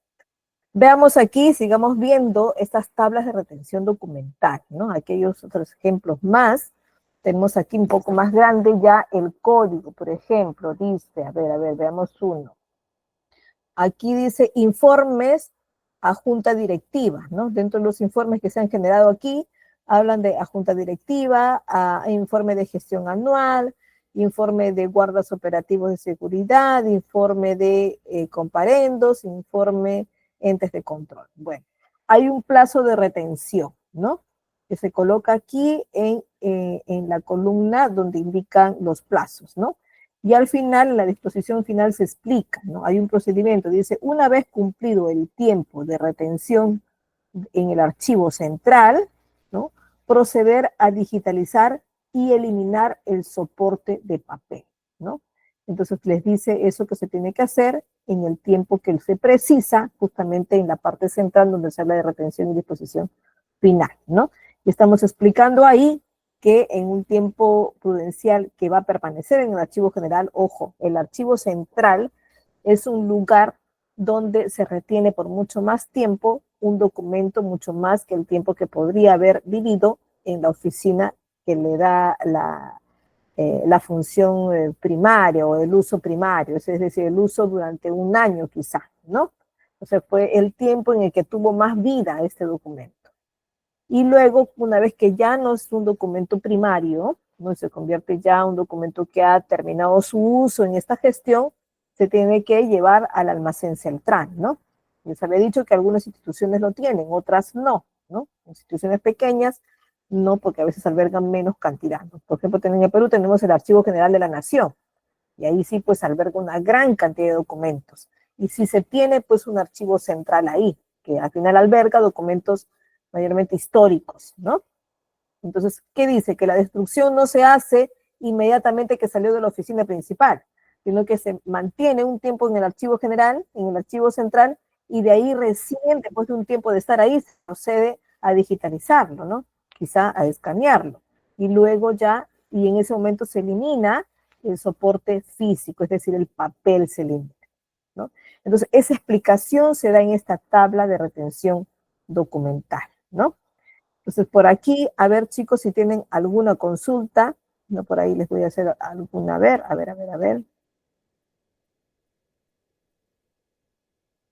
S1: Veamos aquí, sigamos viendo estas tablas de retención documental, ¿no? Aquellos otros ejemplos más. Tenemos aquí un poco más grande ya el código, por ejemplo, dice, a ver, veamos uno. Aquí dice informes a junta directiva, ¿no? Dentro de los informes que se han generado aquí, hablan de a junta directiva, a informe de gestión anual, informe de guardas operativos de seguridad, informe de comparendos, informe entes de control. Bueno, hay un plazo de retención, ¿no? Que se coloca aquí en la columna donde indican los plazos, ¿no? Y al final, en la disposición final se explica, ¿no? Hay un procedimiento, dice, una vez cumplido el tiempo de retención en el archivo central, ¿no? Proceder a digitalizar y eliminar el soporte de papel, ¿no? Entonces les dice eso que se tiene que hacer en el tiempo que se precisa, justamente en la parte central donde se habla de retención y disposición final, ¿no? Y estamos explicando ahí que en un tiempo prudencial que va a permanecer en el archivo general, ojo, el archivo central es un lugar donde se retiene por mucho más tiempo un documento, mucho más que el tiempo que podría haber vivido en la oficina que le da la función primaria o el uso primario, es decir, el uso durante un año quizá, ¿no? O sea, fue el tiempo en el que tuvo más vida este documento. Y luego, una vez que ya no es un documento primario, ¿no? Se convierte ya un documento que ha terminado su uso en esta gestión, se tiene que llevar al almacén central, ¿no? Les había dicho que algunas instituciones lo tienen, otras no, ¿no? Instituciones pequeñas, no, porque a veces albergan menos cantidad, ¿no? Por ejemplo, en el Perú tenemos el Archivo General de la Nación, y ahí sí, pues, alberga una gran cantidad de documentos. Y si se tiene, pues, un archivo central ahí, que al final alberga documentos mayormente históricos, ¿no? Entonces, ¿qué dice? Que la destrucción no se hace inmediatamente que salió de la oficina principal, sino que se mantiene un tiempo en el archivo general, en el archivo central, y de ahí recién, después de un tiempo de estar ahí, se procede a digitalizarlo, ¿no? Quizá a escanearlo. Y luego ya, y en ese momento se elimina el soporte físico, es decir, el papel se elimina, ¿no? Entonces, esa explicación se da en esta tabla de retención documental, ¿no? Entonces, por aquí, a ver, chicos, si tienen alguna consulta, no, por ahí les voy a hacer alguna, a ver.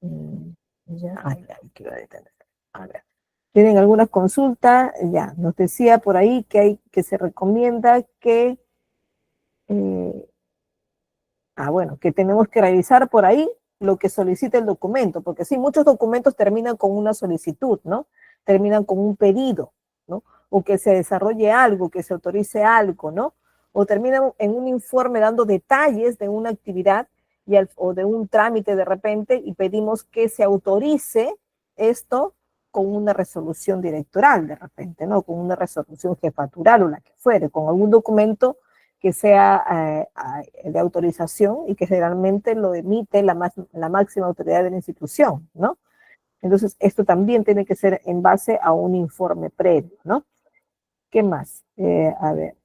S1: Mm, ya, ay, que iba a detener. A ver. ¿Tienen alguna consulta? Ya, nos decía por ahí que se recomienda que, eh, bueno, que tenemos que revisar por ahí lo que solicita el documento, porque sí, muchos documentos terminan con una solicitud, ¿no? Terminan con un pedido, ¿no? O que se desarrolle algo, que se autorice algo, ¿no? O terminan en un informe dando detalles de una actividad o de un trámite de repente y pedimos que se autorice esto con una resolución directoral de repente, ¿no? Con una resolución jefatural o la que fuere, con algún documento que sea de autorización y que generalmente lo emite la máxima autoridad de la institución, ¿no? Entonces, esto también tiene que ser en base a un informe previo, ¿no? ¿Qué más? A ver,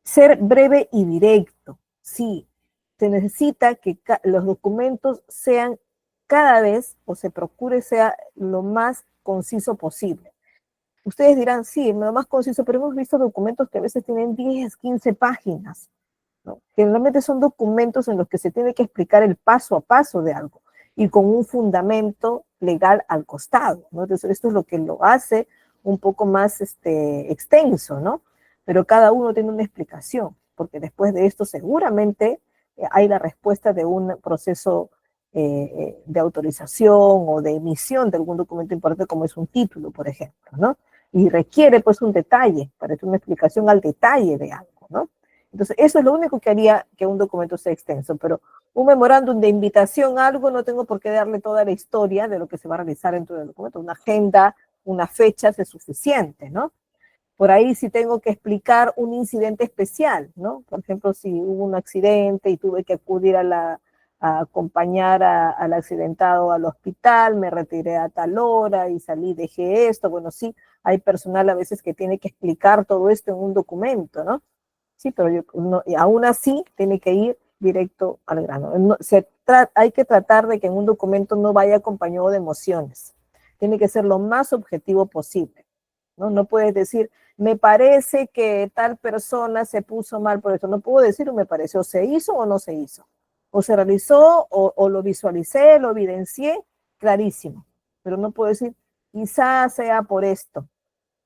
S1: ser breve y directo. Sí, se necesita que los documentos sean cada vez, o se procure sea lo más conciso posible. Ustedes dirán, sí, lo más conciso, pero hemos visto documentos que a veces tienen 10, 15 páginas, ¿no? Generalmente son documentos en los que se tiene que explicar el paso a paso de algo y con un fundamento legal al costado, ¿no? Entonces, esto es lo que lo hace un poco más extenso, ¿no? Pero cada uno tiene una explicación, porque después de esto seguramente hay la respuesta de un proceso de autorización o de emisión de algún documento importante como es un título, por ejemplo, ¿no? Y requiere pues un detalle, parece una explicación al detalle de algo, ¿no? Entonces, eso es lo único que haría que un documento sea extenso, pero un memorándum de invitación a algo no tengo por qué darle toda la historia de lo que se va a realizar dentro del documento. Una agenda, una fecha es suficiente, ¿no? Por ahí sí tengo que explicar un incidente especial, ¿no? Por ejemplo, si hubo un accidente y tuve que acudir a acompañar al accidentado al hospital, me retiré a tal hora y salí, dejé esto. Bueno, sí, hay personal a veces que tiene que explicar todo esto en un documento, ¿no? Sí, pero y aún así tiene que ir directo al grano. No, hay que tratar de que en un documento no vaya acompañado de emociones. Tiene que ser lo más objetivo posible, ¿no? No puedes decir, me parece que tal persona se puso mal por esto. No puedo decir, me pareció, se hizo o no se hizo. O se realizó o lo visualicé, lo evidencié, clarísimo. Pero no puedo decir, quizás sea por esto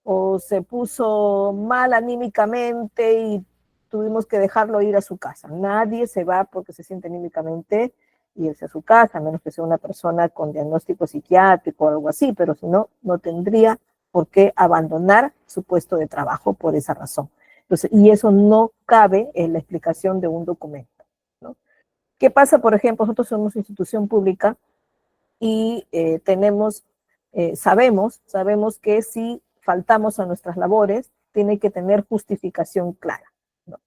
S1: o se puso mal anímicamente y tuvimos que dejarlo ir a su casa. Nadie se va porque se siente anímicamente y irse a su casa, a menos que sea una persona con diagnóstico psiquiátrico o algo así, pero si no, no tendría por qué abandonar su puesto de trabajo por esa razón. Entonces, y eso no cabe en la explicación de un documento, ¿no? ¿Qué pasa, por ejemplo? Nosotros somos institución pública y sabemos que si faltamos a nuestras labores, tiene que tener justificación clara, ¿no?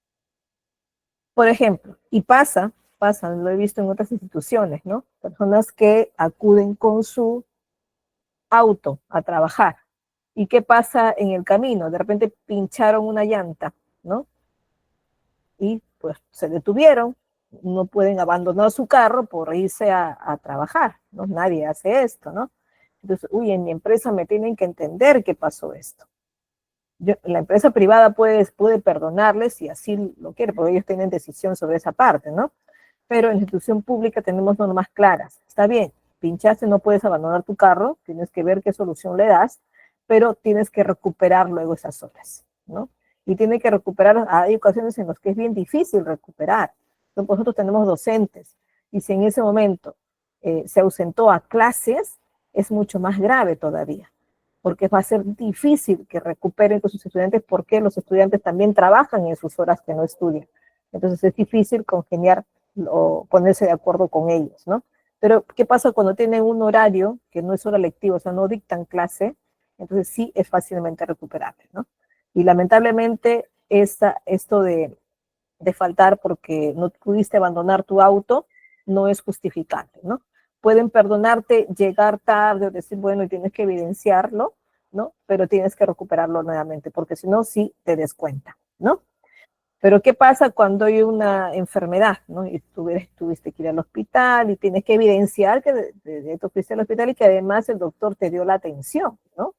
S1: Por ejemplo, y pasa, lo he visto en otras instituciones, ¿no? Personas que acuden con su auto a trabajar. ¿Y qué pasa en el camino? De repente pincharon una llanta, ¿no? Y pues se detuvieron, no pueden abandonar su carro por irse a trabajar, ¿no? Nadie hace esto, ¿no? Entonces, uy, en mi empresa me tienen que entender qué pasó esto. La empresa privada puede perdonarles si así lo quiere, porque ellos tienen decisión sobre esa parte, ¿no? Pero en la institución pública tenemos normas claras. Está bien, pinchaste, no puedes abandonar tu carro, tienes que ver qué solución le das, pero tienes que recuperar luego esas horas, ¿no? y tiene que recuperar. Hay ocasiones en las que es bien difícil recuperar. Entonces, nosotros tenemos docentes, y si en ese momento se ausentó a clases, es mucho más grave todavía, porque va a ser difícil que recuperen con sus estudiantes, porque los estudiantes también trabajan en sus horas que no estudian. Entonces es difícil congeniar o ponerse de acuerdo con ellos, ¿no? Pero, ¿qué pasa cuando tienen un horario que no es hora lectiva, o sea, no dictan clase? Entonces sí es fácilmente recuperable, ¿no? Y lamentablemente esto de faltar porque no pudiste abandonar tu auto no es justificable, ¿no? Pueden perdonarte llegar tarde o decir, bueno, y tienes que evidenciarlo, ¿no? Pero tienes que recuperarlo nuevamente, porque si no, sí te descuenta, ¿no? Pero ¿qué pasa cuando hay una enfermedad, ¿no? Y tuviste que ir al hospital y tienes que evidenciar que tú fuiste al hospital y que además el doctor te dio la atención, ¿no?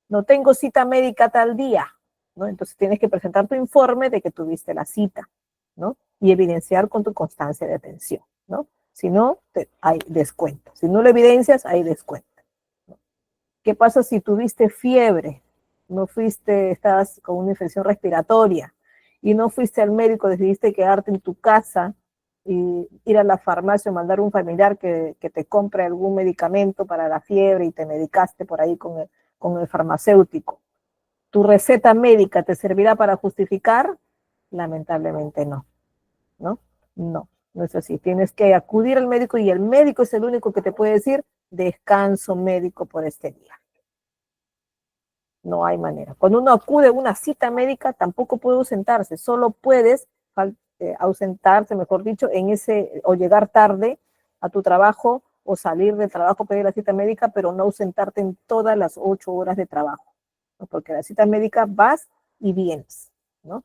S1: No tengo cita médica tal día, ¿no? Entonces tienes que presentar tu informe de que tuviste la cita, ¿no? Y evidenciar con tu constancia de atención, ¿no? Si no, hay descuento. Si no lo evidencias, hay descuento, ¿no? ¿Qué pasa si tuviste fiebre? No fuiste, estabas con una infección respiratoria y no fuiste al médico, decidiste quedarte en tu casa y ir a la farmacia o mandar un familiar que te compre algún medicamento para la fiebre y te medicaste por ahí con el farmacéutico. ¿Tu receta médica te servirá para justificar? Lamentablemente no, ¿no? No, no es así. Tienes que acudir al médico y el médico es el único que te puede decir descanso médico por este día. No hay manera. Cuando uno acude a una cita médica, tampoco puede ausentarse, solo puedes ausentarse, mejor dicho, o llegar tarde a tu trabajo o salir del trabajo, pedir la cita médica, pero no ausentarte en todas las 8 horas de trabajo, ¿no? Porque la cita médica vas y vienes, ¿no?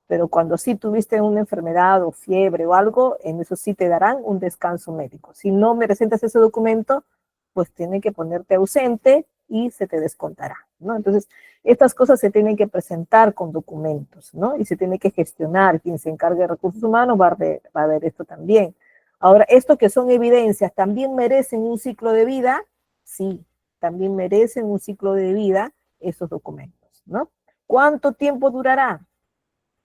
S1: Pero cuando sí tuviste una enfermedad o fiebre o algo, en eso sí te darán un descanso médico. Si no me presentas ese documento, pues tienen que ponerte ausente y se te descontará, ¿no? Entonces, estas cosas se tienen que presentar con documentos, ¿no? Y se tiene que gestionar. Quien se encargue de recursos humanos va a ver esto también. Ahora, esto que son evidencias, ¿también merecen un ciclo de vida? Sí, también merecen un ciclo de vida esos documentos, ¿no? ¿Cuánto tiempo durará?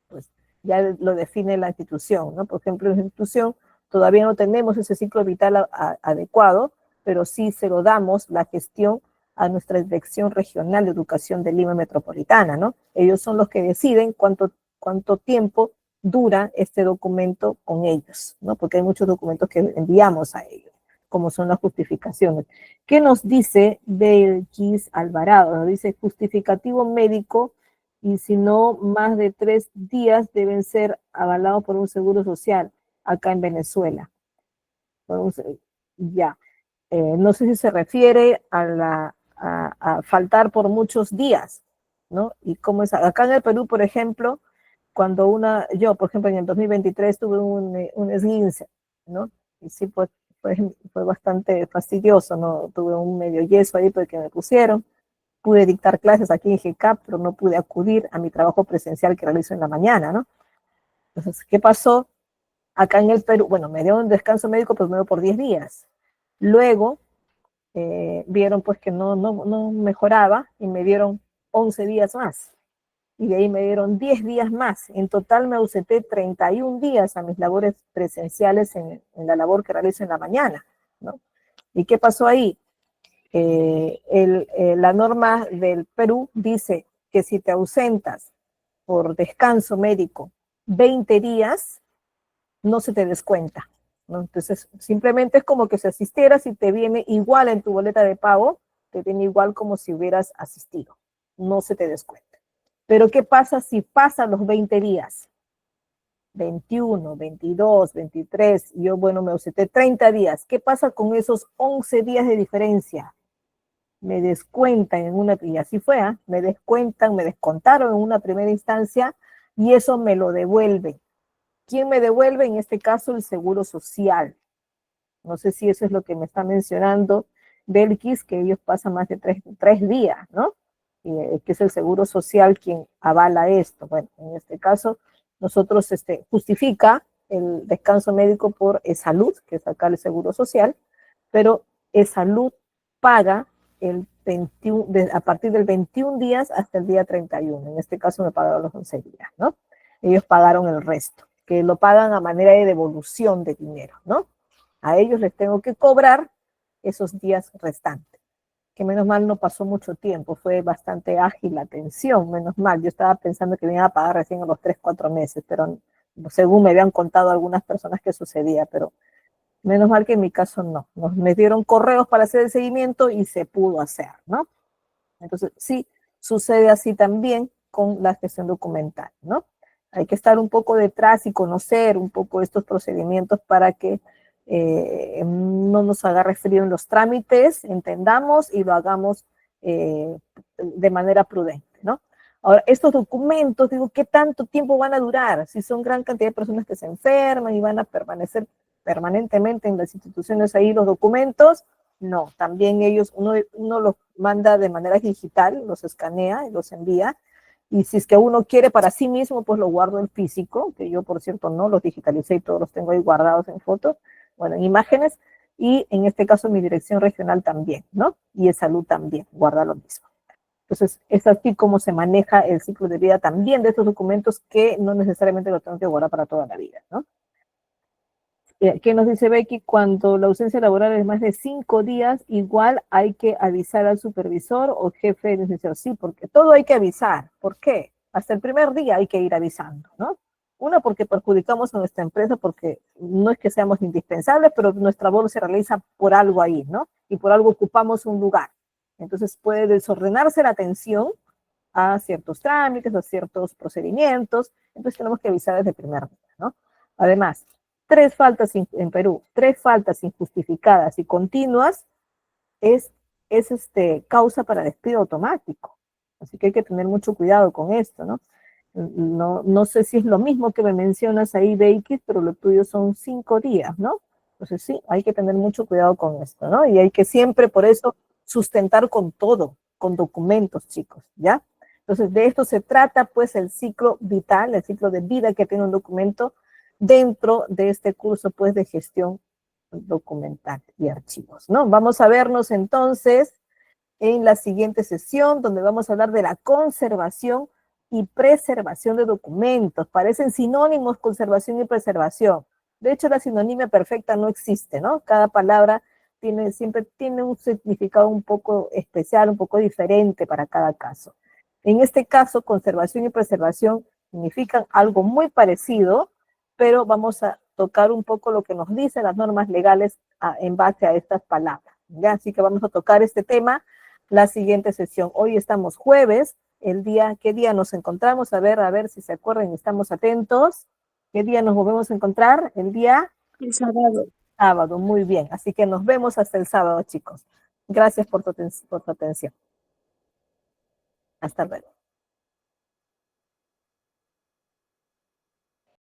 S1: Pues ya lo define la institución, ¿no? Por ejemplo, en la institución todavía no tenemos ese ciclo vital adecuado, pero sí se lo damos la gestión a nuestra Dirección Regional de Educación de Lima Metropolitana, ¿no? Ellos son los que deciden cuánto tiempo dura este documento con ellos, ¿no? Porque hay muchos documentos que enviamos a ellos, como son las justificaciones. ¿Qué nos dice Belkis Alvarado? Nos dice justificativo médico, y si no, más de 3 días deben ser avalados por un seguro social acá en Venezuela. Ya. No sé si se refiere a faltar por muchos días, ¿no? Y cómo es. Acá en el Perú, por ejemplo, yo, por ejemplo, en el 2023 tuve un esguince, ¿no? Y sí, pues fue bastante fastidioso, ¿no? Tuve un medio yeso ahí porque me pusieron. Pude dictar clases aquí en GCAP, pero no pude acudir a mi trabajo presencial que realizo en la mañana, ¿no? Entonces, ¿qué pasó? Acá en el Perú, bueno, me dieron un descanso médico primero por 10 días. Luego vieron pues que no mejoraba y me dieron 11 días más. Y de ahí me dieron 10 días más. En total me ausenté 31 días a mis labores presenciales en la labor que realizo en la mañana, ¿no? ¿Y qué pasó ahí? La norma del Perú dice que si te ausentas por descanso médico 20 días, no se te descuenta, ¿no? Entonces, simplemente es como que si asistieras y te viene igual en tu boleta de pago, te viene igual como si hubieras asistido, no se te descuenta. Pero ¿qué pasa si pasan los 20 días? 21, 22, 23, yo, bueno, me ausenté 30 días. ¿Qué pasa con esos 11 días de diferencia? Me descuentan y así fue, ¿eh? Me descontaron en una primera instancia y eso me lo devuelve. ¿Quién me devuelve? En este caso, el Seguro Social. No sé si eso es lo que me está mencionando Belkis, que ellos pasan más de tres días, ¿no? Y, que es el Seguro Social quien avala esto. Bueno, en este caso, nosotros justifica el descanso médico por salud, que es acá el Seguro Social, pero salud paga a partir del 21 días hasta el día 31. En este caso me pagaron los 11 días, ¿no? Ellos pagaron el resto, que lo pagan a manera de devolución de dinero, ¿no? A ellos les tengo que cobrar esos días restantes. Que menos mal no pasó mucho tiempo, fue bastante ágil la atención, menos mal. Yo estaba pensando que me iban a pagar recién a los 3, 4 meses, pero según me habían contado algunas personas que sucedía, pero menos mal que en mi caso no. Me dieron correos para hacer el seguimiento y se pudo hacer, ¿no? Entonces, sí, sucede así también con la gestión documental, ¿no? Hay que estar un poco detrás y conocer un poco estos procedimientos para que no nos agarre frío en los trámites, entendamos y lo hagamos de manera prudente, ¿no? Ahora, estos documentos, digo, ¿qué tanto tiempo van a durar? Si son gran cantidad de personas que se enferman y van a permanecer permanentemente en las instituciones ahí los documentos, no, también ellos, uno los manda de manera digital, los escanea y los envía, y si es que uno quiere para sí mismo, pues lo guardo en físico, que yo por cierto no los digitalicé y todos los tengo ahí guardados en fotos, bueno, en imágenes, y en este caso mi dirección regional también, ¿no? Y el salud también, guarda lo mismo. Entonces, es así como se maneja el ciclo de vida también de estos documentos que no necesariamente lo tengo que guardar para toda la vida, ¿no? ¿Qué nos dice Becky? Cuando la ausencia laboral es más de 5 días, igual hay que avisar al supervisor o jefe de licenciado. Sí, porque todo hay que avisar. ¿Por qué? Hasta el primer día hay que ir avisando, ¿no? Uno, porque perjudicamos a nuestra empresa, porque no es que seamos indispensables, pero nuestra labor se realiza por algo ahí, ¿no? Y por algo ocupamos un lugar. Entonces puede desordenarse la atención a ciertos trámites, a ciertos procedimientos. Entonces tenemos que avisar desde el primer día, ¿no? Además, 3 faltas en Perú, 3 faltas injustificadas y continuas es causa para despido automático. Así que hay que tener mucho cuidado con esto, ¿no? No sé si es lo mismo que me mencionas ahí, Becky, pero lo tuyo son 5 días, ¿no? Entonces sí, hay que tener mucho cuidado con esto, ¿no? Y hay que siempre, por eso, sustentar con todo, con documentos, chicos, ¿ya? Entonces, de esto se trata, pues, el ciclo vital, el ciclo de vida que tiene un documento dentro de este curso, pues, de gestión documental y archivos, ¿no? Vamos a vernos entonces en la siguiente sesión, donde vamos a hablar de la conservación y preservación de documentos. Parecen sinónimos conservación y preservación. De hecho, la sinonimia perfecta no existe, ¿no? Cada palabra siempre tiene un significado un poco especial, un poco diferente para cada caso. En este caso, conservación y preservación significan algo muy parecido, pero vamos a tocar un poco lo que nos dicen las normas legales en base a estas palabras, ¿ya? Así que vamos a tocar este tema la siguiente sesión. Hoy estamos jueves, ¿qué día nos encontramos? A ver si se acuerdan y estamos atentos. ¿Qué día nos volvemos a encontrar? El día
S2: El sábado.
S1: sábado, muy bien. Así que nos vemos hasta el sábado, chicos. Gracias por tu atención. Hasta luego.